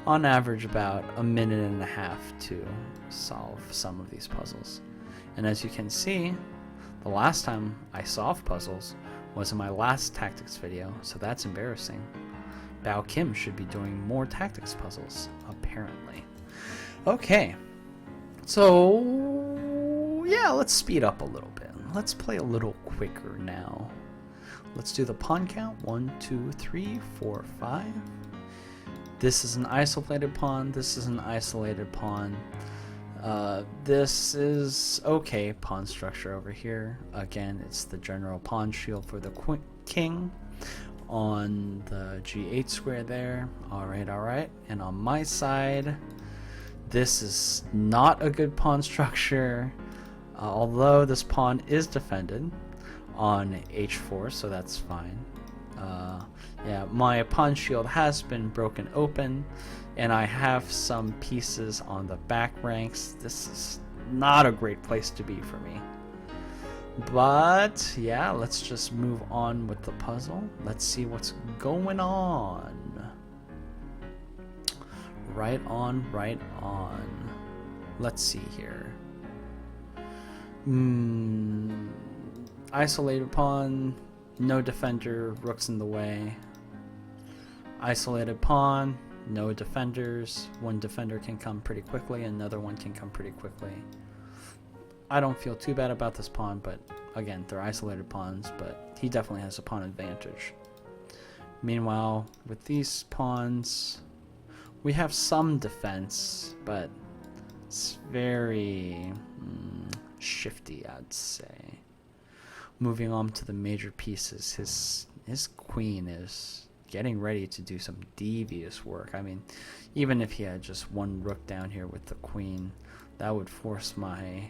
on average, about a minute and a half to solve some of these puzzles. And as you can see, the last time I solved puzzles was in my last tactics video, so that's embarrassing. Bao Kim should be doing more tactics puzzles, apparently. Okay, so yeah, let's speed up a little bit. Let's play a little quicker now. Let's do the pawn count. 1, 2, 3, 4, 5. This is an isolated pawn. This is an isolated pawn. This is okay pawn structure over here. Again, it's the general pawn shield for the king on the g8 square there. Alright. And on my side, this is not a good pawn structure, although this pawn is defended on h4, so that's fine. Yeah, my pawn shield has been broken open, and I have some pieces on the back ranks. This is not a great place to be for me. But yeah, let's just move on with the puzzle. Let's see what's going on. Right on. Let's see here. Isolated pawn, no defender, rook's in the way. Isolated pawn, no defenders. One defender can come pretty quickly, another one can come pretty quickly. I don't feel too bad about this pawn, but again, they're isolated pawns, but he definitely has a pawn advantage. Meanwhile, with these pawns, we have some defense, but it's very shifty, I'd say. Moving on to the major pieces, his queen is getting ready to do some devious work. I mean, even if he had just one rook down here with the queen, that would force my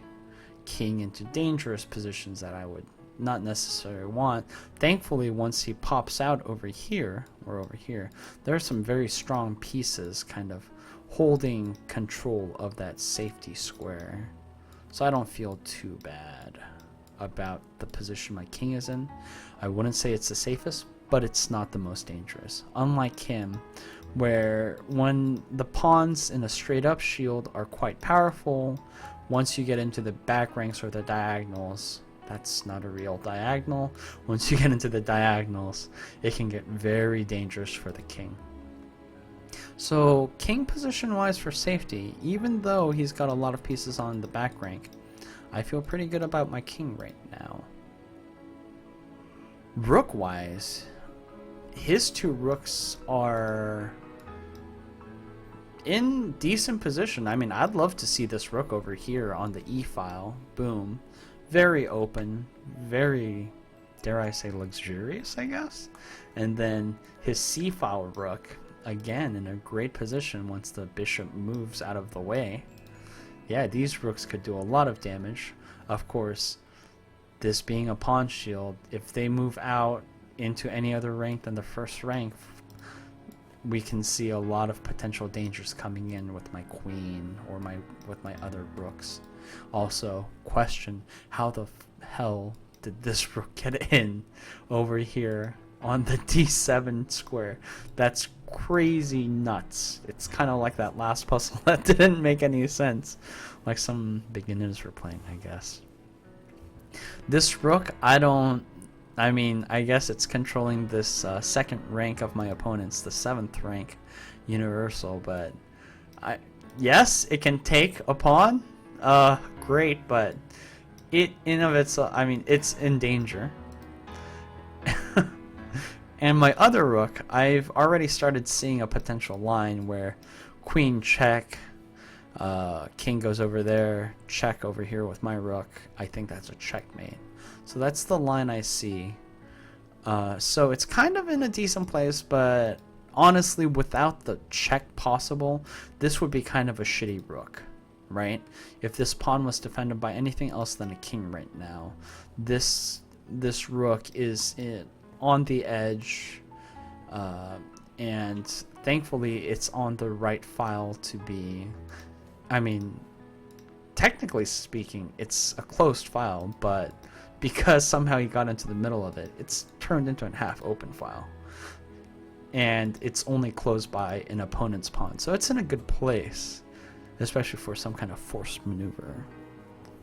king into dangerous positions that I would not necessarily want. Thankfully, once he pops out over here, there are some very strong pieces kind of holding control of that safety square. So I don't feel too bad about the position my king is in. I wouldn't say it's the safest, but it's not the most dangerous. Unlike him, where when the pawns in a straight up shield are quite powerful, once you get into the back ranks or the diagonals, that's not a real diagonal. Once you get into the diagonals, it can get very dangerous for the king. So king position wise for safety, even though he's got a lot of pieces on the back rank, I feel pretty good about my king right now. Rook wise, his two rooks are in decent position. I mean, I'd love to see this rook over here on the e file. Boom. Very open, very, dare I say, luxurious, I guess. And then his c file rook, again in a great position once the bishop moves out of the way. Yeah, these rooks could do a lot of damage. Of course, this being a pawn shield, if they move out into any other rank than the first rank, we can see a lot of potential dangers coming in with my queen or with my other rooks. Also, question, how the hell did this rook get in over here on the d7 square? That's crazy nuts. It's kind of like that last puzzle that didn't make any sense, like some beginners were playing, I guess. This rook, I guess it's controlling this second rank of my opponents, the 7th rank universal, but yes, it can take a pawn. Great, but it in of itself, it's in danger. And my other rook, I've already started seeing a potential line where queen check, King goes over there, check over here with my rook. I think that's a checkmate. So that's the line I see. So it's kind of in a decent place, but honestly, without the check possible, this would be kind of a shitty rook, right? If this pawn was defended by anything else than a king right now, this rook is on the edge, and thankfully it's on the right file to be. I mean, technically speaking, it's a closed file, but because somehow he got into the middle of it, it's turned into a half open file. And it's only closed by an opponent's pawn. So it's in a good place, especially for some kind of forced maneuver,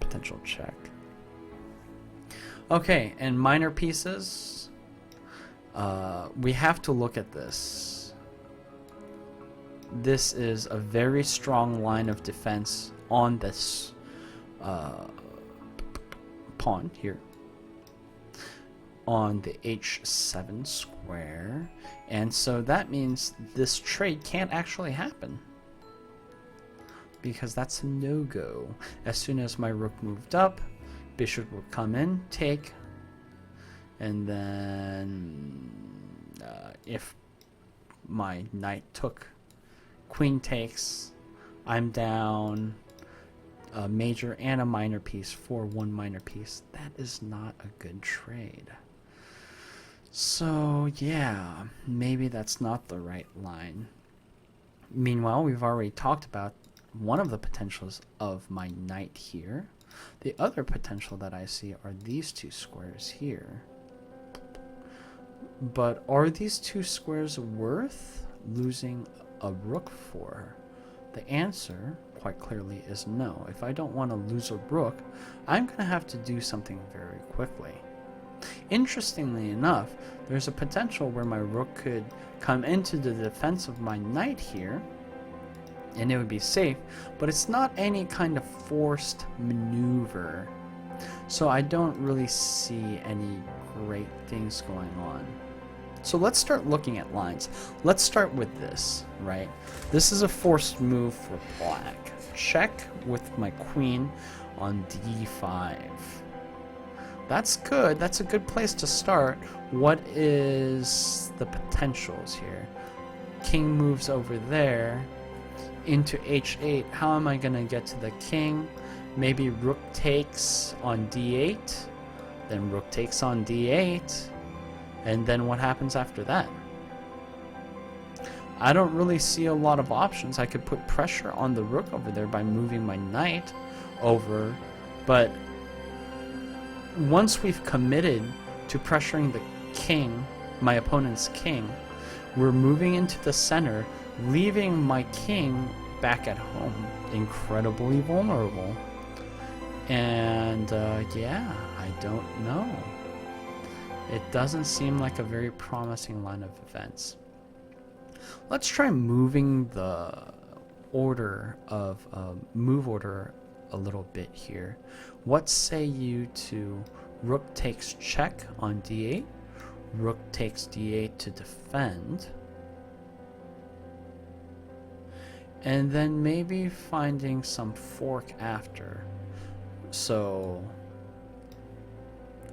potential check. Okay, and minor pieces. We have to look at this. This is a very strong line of defense on this pawn here on the h7 square, and so that means this trade can't actually happen because that's a no-go. As soon as my rook moved up, bishop would come in, take, and then if my knight took, queen takes, I'm down a major and a minor piece for one minor piece. That is not a good trade. So yeah, maybe that's not the right line. Meanwhile, we've already talked about one of the potentials of my knight here. The other potential that I see are these two squares here. But are these two squares worth losing a rook for? The answer, quite clearly, is no. If I don't want to lose a rook, I'm going to have to do something very quickly. Interestingly enough, there's a potential where my rook could come into the defense of my knight here, and it would be safe, but it's not any kind of forced maneuver. So I don't really see any great things going on. So let's start looking at lines. Let's start with this, right? This is a forced move for black. Check with my queen on d5. That's good. That's a good place to start. What is the potentials here? King moves over there into h8. How am I going to get to the king? Maybe rook takes on d8. Then rook takes on d8. And then what happens after that? I don't really see a lot of options. I could put pressure on the rook over there by moving my knight over, but once we've committed to pressuring the king, my opponent's king, we're moving into the center, leaving my king back at home, incredibly vulnerable. And yeah, I don't know. It doesn't seem like a very promising line of events. Let's try moving the order of move order a little bit here. What say you to rook takes check on d8, rook takes d8 to defend, and then maybe finding some fork after. So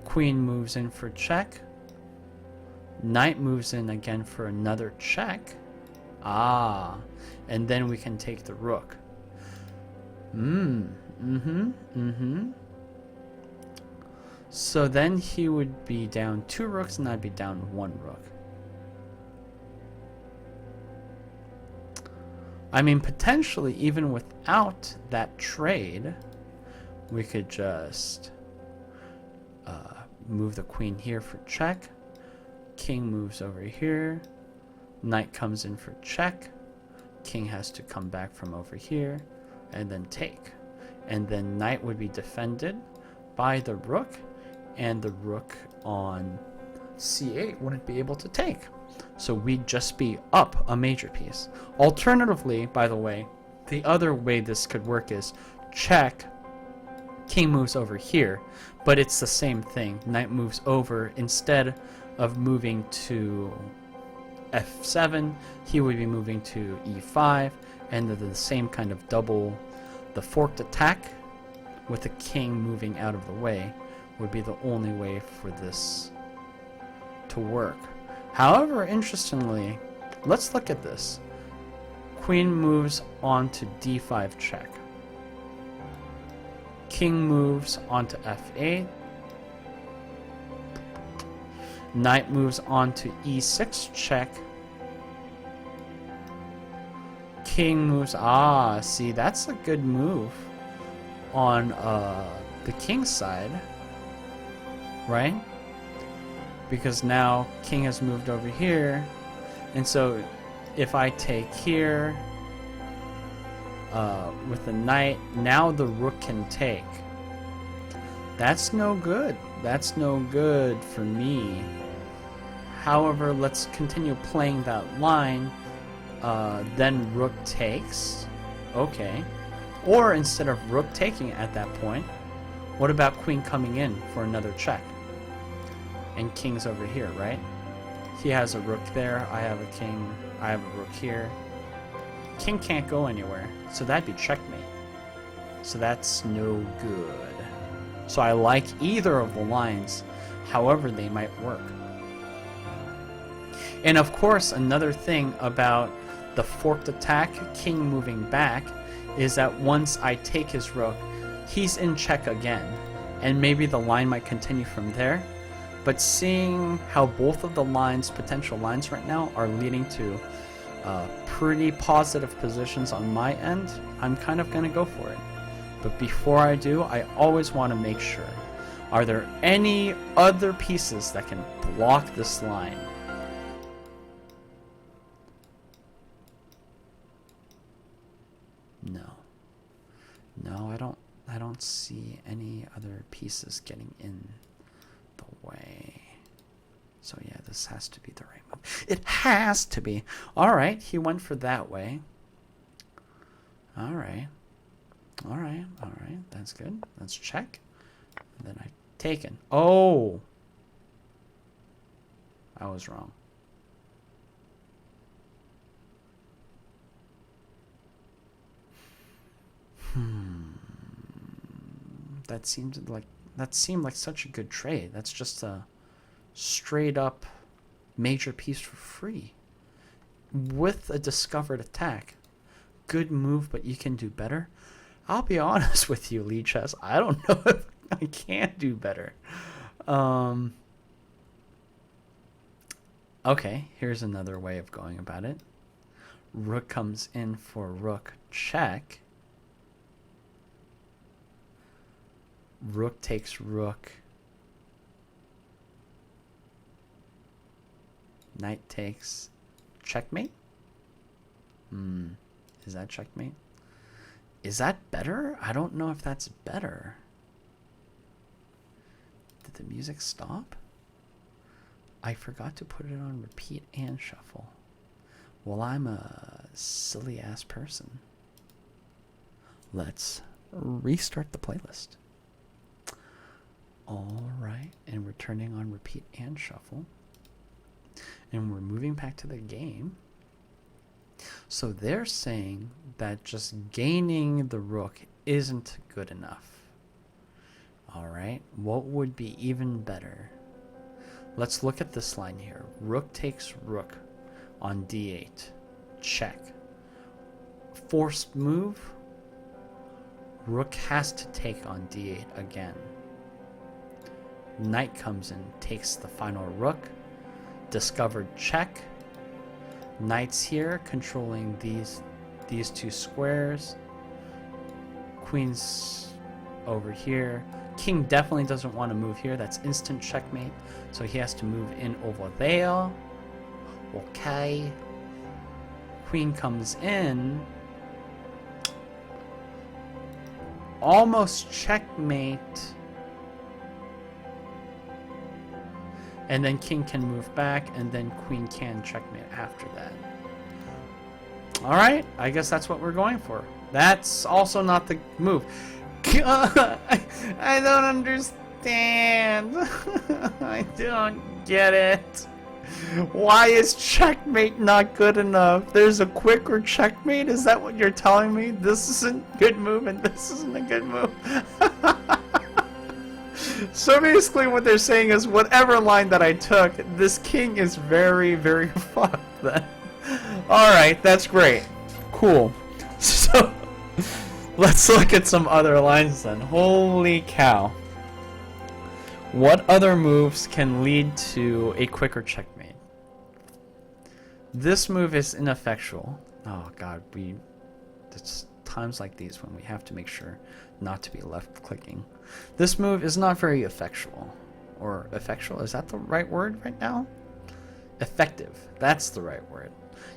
queen moves in for check, knight moves in again for another check, and then we can take the rook. So then he would be down 2 rooks and I'd be down 1 rook. I mean, potentially even without that trade, we could just move the queen here for check, king moves over here, knight comes in for check, king has to come back from over here, and then take. And then knight would be defended by the rook, and the rook on c8 wouldn't be able to take. So we'd just be up a major piece. Alternatively, by the way, the other way this could work is check, king moves over here, but it's the same thing. Knight moves over instead of moving to f7, he would be moving to e5, and the same kind of double, the forked attack with the king moving out of the way would be the only way for this to work. However, interestingly, let's look at this. Queen moves on to d5 check. King moves on to f8. Knight moves on to e6 check. King moves... see, that's a good move on the king's side, right? Because now king has moved over here, and so if I take here with the knight, now the rook can take. That's no good. That's no good for me. However, let's continue playing that line. Then rook takes. Okay. Or instead of rook taking at that point, what about queen coming in for another check? And king's over here, right? He has a rook there. I have a king. I have a rook here. King can't go anywhere, so that'd be checkmate. So that's no good. So I like either of the lines, however they might work. And of course, another thing about the forked attack, king moving back, is that once I take his rook, he's in check again. And maybe the line might continue from there. But seeing how both of the lines, potential lines right now, are leading to pretty positive positions on my end, I'm kind of going to go for it. But before I do, I always want to make sure, are there any other pieces that can block this line? No. No, I don't see any other pieces getting in the way. So yeah, this has to be the right move. It has to be. Alright, he went for that way. Alright. Alright, alright. That's good. Let's check. And then I've taken. Oh! I was wrong. That seemed like such a good trade. That's just a straight up major piece for free with a discovered attack. Good move, but you can do better. I'll be honest with you, lichess. I don't know if I can do better. Okay, here's another way of going about it. Rook comes in for rook check. Rook takes rook. Knight takes checkmate. Is that checkmate? Is that better? I don't know if that's better. Did the music stop? I forgot to put it on repeat and shuffle. Well, I'm a silly ass person. Let's restart the playlist. Alright, and we're turning on repeat and shuffle. And we're moving back to the game. So they're saying that just gaining the rook isn't good enough. Alright, what would be even better? Let's look at this line here. Rook takes rook on d8. Check. Forced move. Rook has to take on d8 again. Knight comes in, takes the final rook. Discovered check. Knight's here, controlling these two squares. Queen's over here. King definitely doesn't want to move here. That's instant checkmate. So he has to move in over there. Okay. Queen comes in. Almost checkmate. And then king can move back, and then queen can checkmate after that. Alright, I guess that's what we're going for. That's also not the move. I don't understand. I don't get it. Why is checkmate not good enough? There's a quicker checkmate? Is that what you're telling me? This isn't a good move and this isn't a good move? So basically what they're saying is whatever line that I took, this king is very, very fucked then. Alright, that's great. Cool. So, let's look at some other lines then. Holy cow. What other moves can lead to a quicker checkmate? This move is ineffectual. Oh god, it's times like these when we have to make sure not to be left clicking. This move is not very effectual. Or effectual? Is that the right word right now? Effective. That's the right word.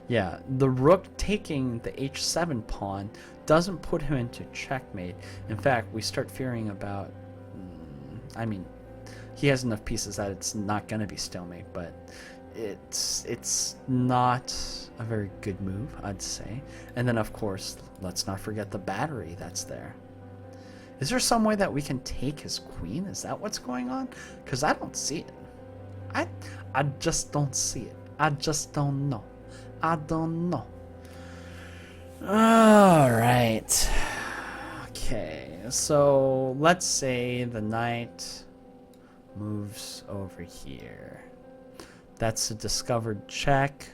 Yeah, the rook taking the h7 pawn doesn't put him into checkmate. In fact, we start fearing about... I mean, he has enough pieces that it's not going to be stalemate, but it's not a very good move, I'd say. And then, of course, let's not forget the battery that's there. Is there some way that we can take his queen? Is that what's going on? Because I don't see it. I just don't see it. I just don't know. I don't know. Alright. Okay, so let's say the knight moves over here. That's a discovered check.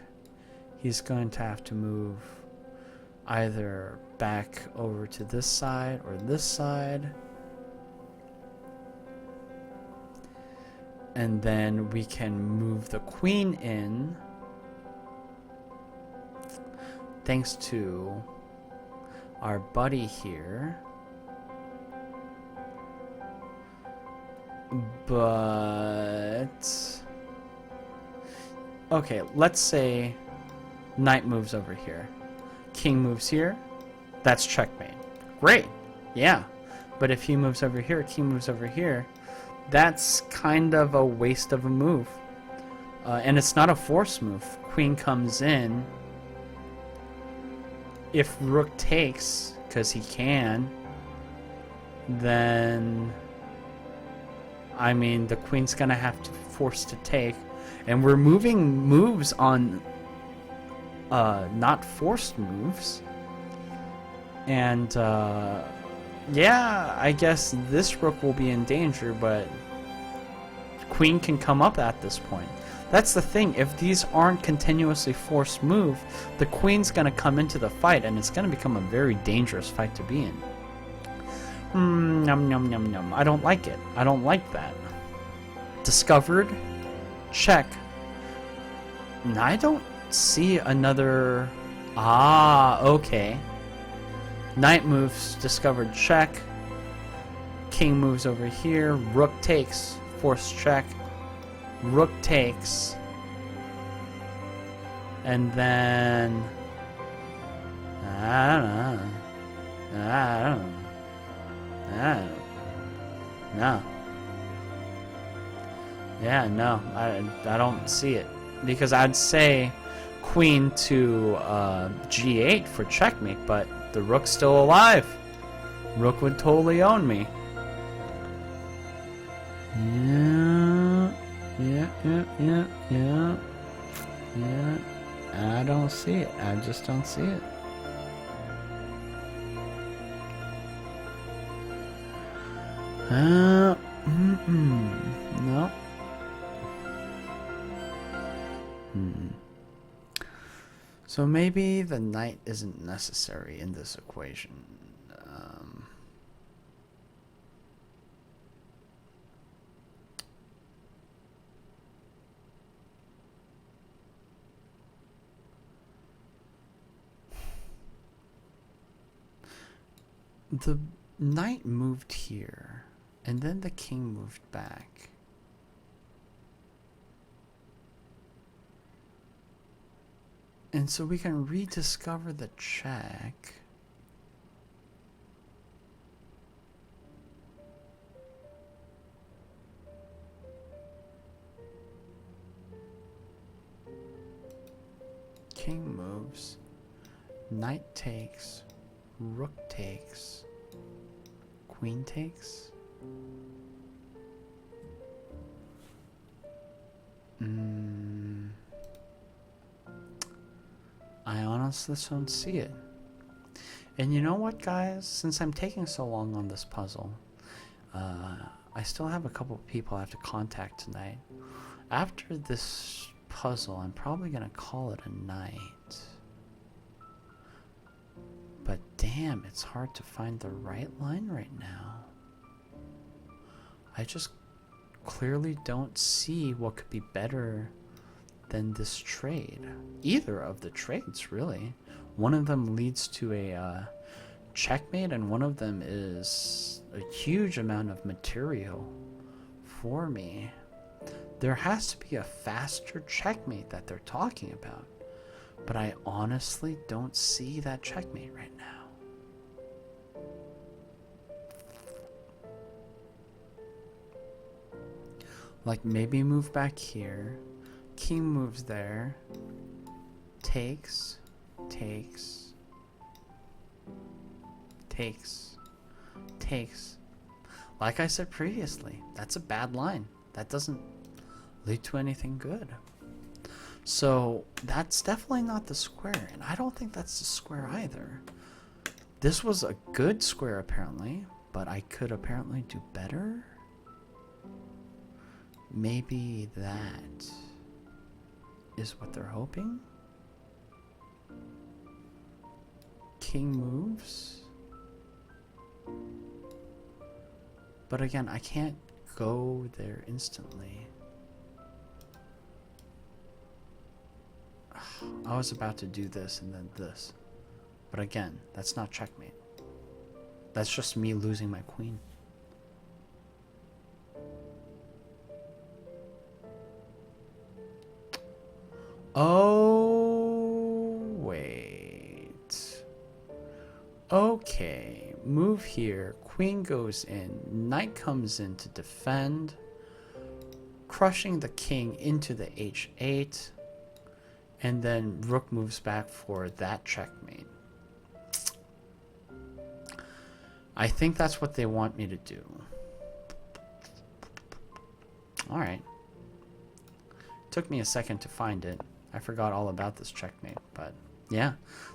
He's going to have to move either back over to this side or this side. And then we can move the queen in thanks to our buddy here. But okay, let's say knight moves over here. King moves here. That's checkmate. Great. Yeah. But if he moves over here, king moves over here, that's kind of a waste of a move. And it's not a force move. Queen comes in. If rook takes, because he can, then... I mean, the queen's gonna have to force to take. And we're moving moves on not forced moves. And yeah, I guess this rook will be in danger, but queen can come up at this point. That's the thing. If these aren't continuously forced moves, the queen's gonna come into the fight, and it's gonna become a very dangerous fight to be in. Num num num num. I don't like it. I don't like that. Discovered. Check. And I don't see another... Ah, okay. Knight moves, discovered check. King moves over here. Rook takes, forced check. Rook takes. And then... I don't know. No. Yeah, no. I don't see it. Because I'd say queen to g8 for checkmate, but the rook's still alive. Rook would totally own me. Yeah. I don't see it. I just don't see it. No. So maybe the knight isn't necessary in this equation. The knight moved here, and then the king moved back. And so we can rediscover the check. King moves. Knight takes. Rook takes. Queen takes. honestly just don't see it. And you know what, guys? Since I'm taking so long on this puzzle, I still have a couple of people I have to contact tonight. After this puzzle, I'm probably going to call it a night. But damn, it's hard to find the right line right now. I just clearly don't see what could be better than this trade. Either of the trades, really. One of them leads to a checkmate, and one of them is a huge amount of material for me. There has to be a faster checkmate that they're talking about, but I honestly don't see that checkmate right now. Like, maybe move back here, king moves there, takes, like I said previously, that's a bad line. That doesn't lead to anything good. So that's definitely not the square, and I don't think that's the square either. This was a good square apparently, but I could apparently do better. Maybe that is what they're hoping. King moves. But again, I can't go there instantly. I was about to do this and then this. But again, that's not checkmate. That's just me losing my queen. Oh, wait. Okay, move here. Queen goes in. Knight comes in to defend, crushing the king into the h8. And then rook moves back for that checkmate. I think that's what they want me to do. Alright. Took me a second to find it. I forgot all about this checkmate, but yeah.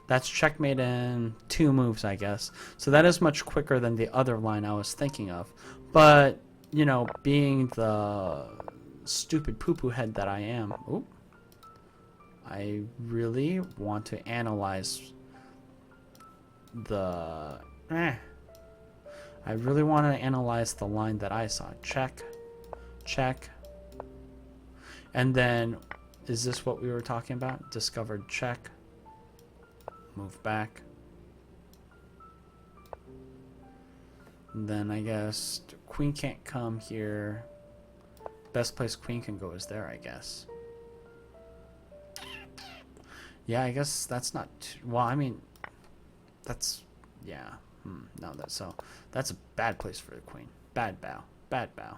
That's checkmate in 2 moves, I guess. So that is much quicker than the other line I was thinking of. But, you know, being the stupid poo-poo head that I am... Ooh. I really want to analyze the... I really want to analyze the line that I saw. Check. Check. And then, is this what we were talking about? Discovered check. Move back. And then I guess queen can't come here. Best place queen can go is there, I guess. Yeah, I guess that's not too, well, I mean, that's, yeah. No, that's a bad place for the queen. Bad bow. Bad bow.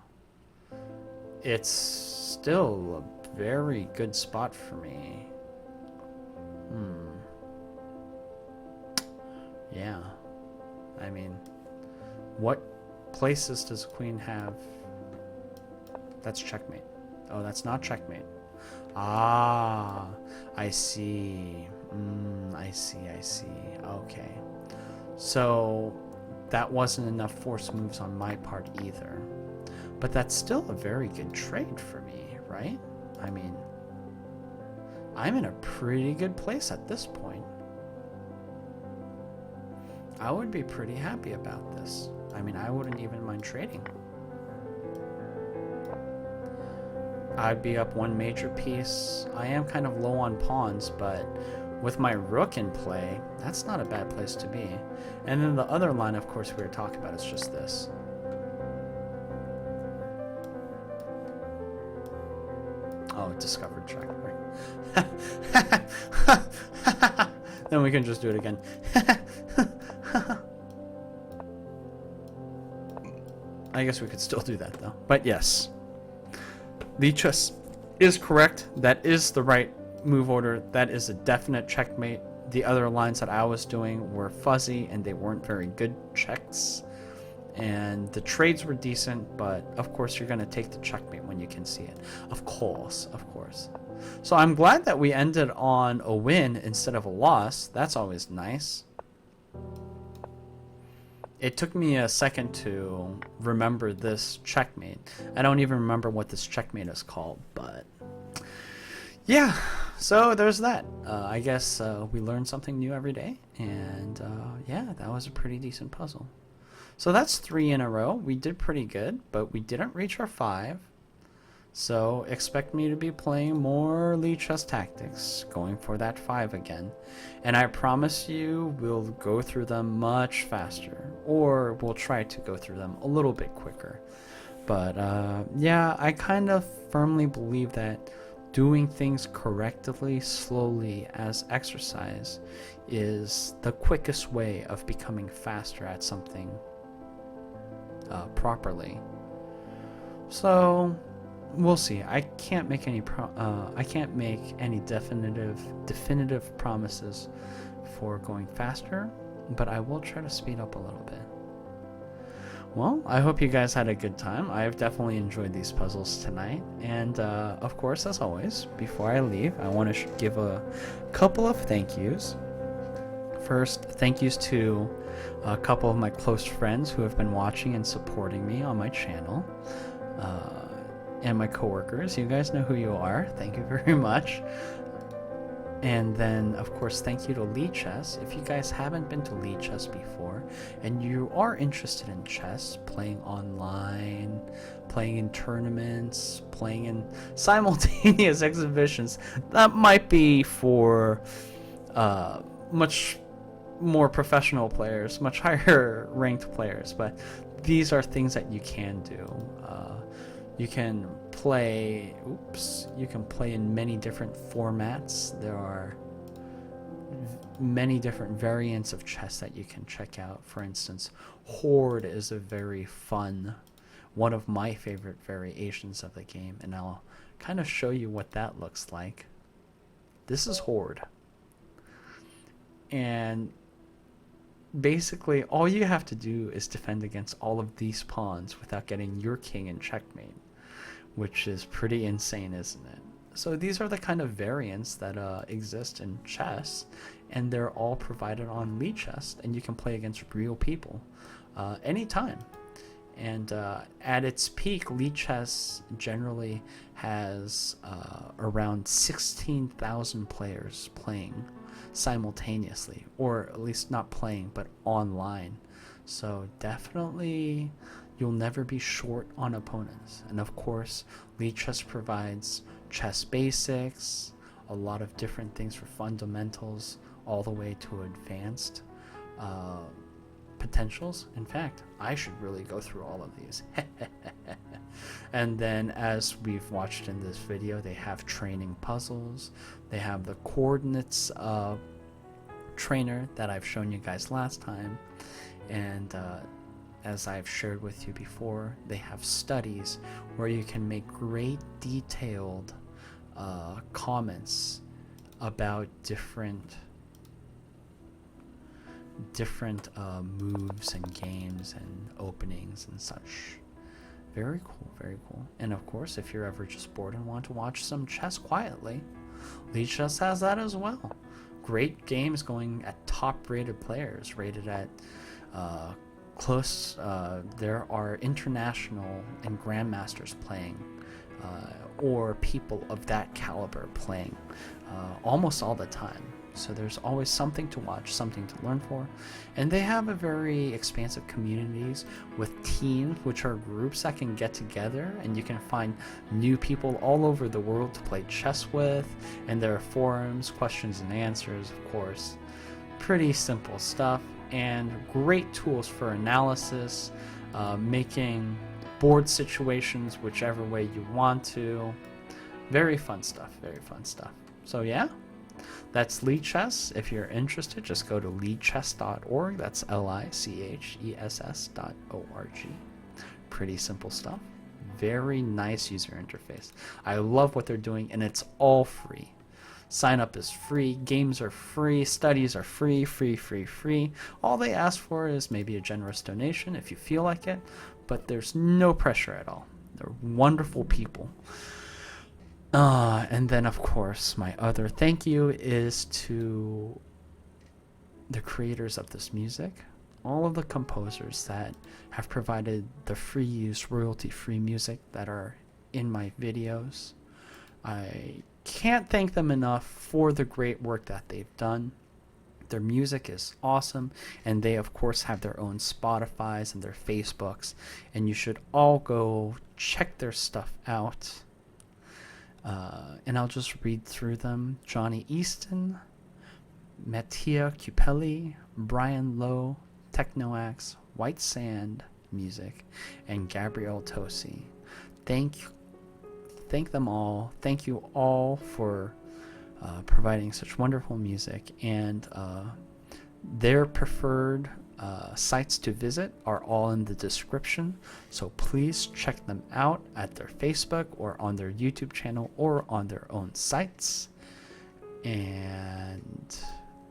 It's still a very good spot for me. Yeah. I mean, what places does queen have? That's checkmate. Oh, that's not checkmate. Ah, I see. I see. Okay. So that wasn't enough force moves on my part either. But that's still a very good trade for me, right? I mean, I'm in a pretty good place at this point. I would be pretty happy about this. I mean, I wouldn't even mind trading. I'd be up 1 major piece. I am kind of low on pawns, but with my rook in play, that's not a bad place to be. And then the other line, of course, we were talking about is just this. Oh, discovered check, right? Then we can just do it again. I guess we could still do that, though. But yes. Lichess is correct. That is the right move order. That is a definite checkmate. The other lines that I was doing were fuzzy and they weren't very good checks. and the trades were decent, but of course you're going to take the checkmate when you can see it. Of course. So I'm glad that we ended on a win instead of a loss. That's always nice. It took me a second to remember this checkmate. I don't even remember what this checkmate is called, but yeah, so there's that. I guess we learn something new every day, and yeah, that was a pretty decent puzzle. So that's 3 in a row. We did pretty good, but we didn't reach our 5. So expect me to be playing more lichess tactics, going for that 5 again. And I promise you we'll go through them much faster, or we'll try to go through them a little bit quicker. But yeah, I kind of firmly believe that doing things correctly, slowly, as exercise is the quickest way of becoming faster at something properly. So we'll see. I can't make any definitive promises for going faster, but I will try to speed up a little bit. Well, I hope you guys had a good time. I've definitely enjoyed these puzzles tonight, and of course, as always, before I leave, I want to give a couple of thank yous. First, thank yous to a couple of my close friends who have been watching and supporting me on my channel. And my coworkers. You guys know who you are. Thank you very much. And then, of course, thank you to lichess. If you guys haven't been to lichess before, and you are interested in chess, playing online, playing in tournaments, playing in simultaneous exhibitions, that might be for much more professional players, much higher ranked players, but these are things that you can do. You can play in many different formats. There are many different variants of chess that you can check out. For instance, Horde is a very fun, one of my favorite variations of the game, and I'll kind of show you what that looks like. This is Horde. And basically, all you have to do is defend against all of these pawns without getting your king in checkmate, which is pretty insane, isn't it? So these are the kind of variants that exist in chess, and they're all provided on lichess, and you can play against real people anytime. And at its peak, lichess generally has around 16,000 players playing simultaneously, or at least not playing, but online. So definitely you'll never be short on opponents. And of course, lichess provides chess basics, a lot of different things for fundamentals, all the way to advanced potentials. In fact, I should really go through all of these. And then, as we've watched in this video, they have training puzzles. They have the coordinates trainer that I've shown you guys last time. And as I've shared with you before, they have studies where you can make great detailed comments about different moves and games and openings and such. Very cool, very cool. And of course, if you're ever just bored and want to watch some chess quietly, lichess has that as well. Great games going at top-rated players, rated at there are international and grandmasters playing, or people of that caliber playing almost all the time. So there's always something to watch, something to learn for. And they have a very expansive communities with teams, which are groups that can get together, and you can find new people all over the world to play chess with. And there are forums, questions and answers, of course. Pretty simple stuff, and great tools for analysis, making board situations whichever way you want to. Very fun stuff, very fun stuff. So yeah, that's lichess. If you're interested, just go to lichess.org. That's lichess.org. Pretty simple stuff. Very nice user interface. I love what they're doing, and it's all free. Sign up is free, games are free, studies are free, free, free, free. All they ask for is maybe a generous donation if you feel like it, but there's no pressure at all. They're wonderful people. And then, of course, my other thank you is to the creators of this music, all of the composers that have provided the free use, royalty-free music that are in my videos. I can't thank them enough for the great work that they've done. Their music is awesome, and they of course have their own Spotifys and their Facebooks, and you should all go check their stuff out. And I'll just read through them. Johnny Easton, Mattia, Cupelli, Brian Lowe, Teknoaxe, Whitesand Music, and Gabriel Tosi. Thank them all. Thank you all for providing such wonderful music, and their preferred sites to visit are all in the description, so please check them out at their Facebook or on their YouTube channel or on their own sites. And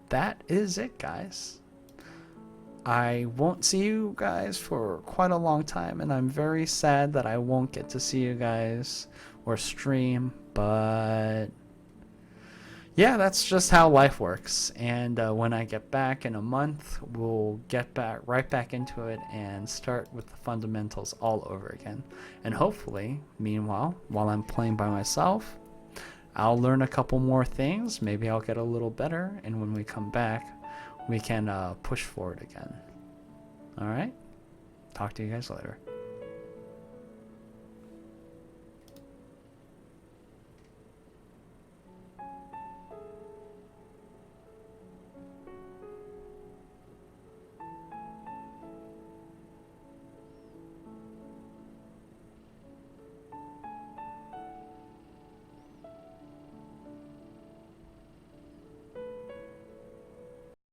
that is it, guys. I won't see you guys for quite a long time, and I'm very sad that I won't get to see you guys or stream, but yeah, that's just how life works. And when I get back in a month, we'll get right back into it and start with the fundamentals all over again. And hopefully, meanwhile, while I'm playing by myself, I'll learn a couple more things. Maybe I'll get a little better, and when we come back, we can push forward again. All right? Talk to you guys later.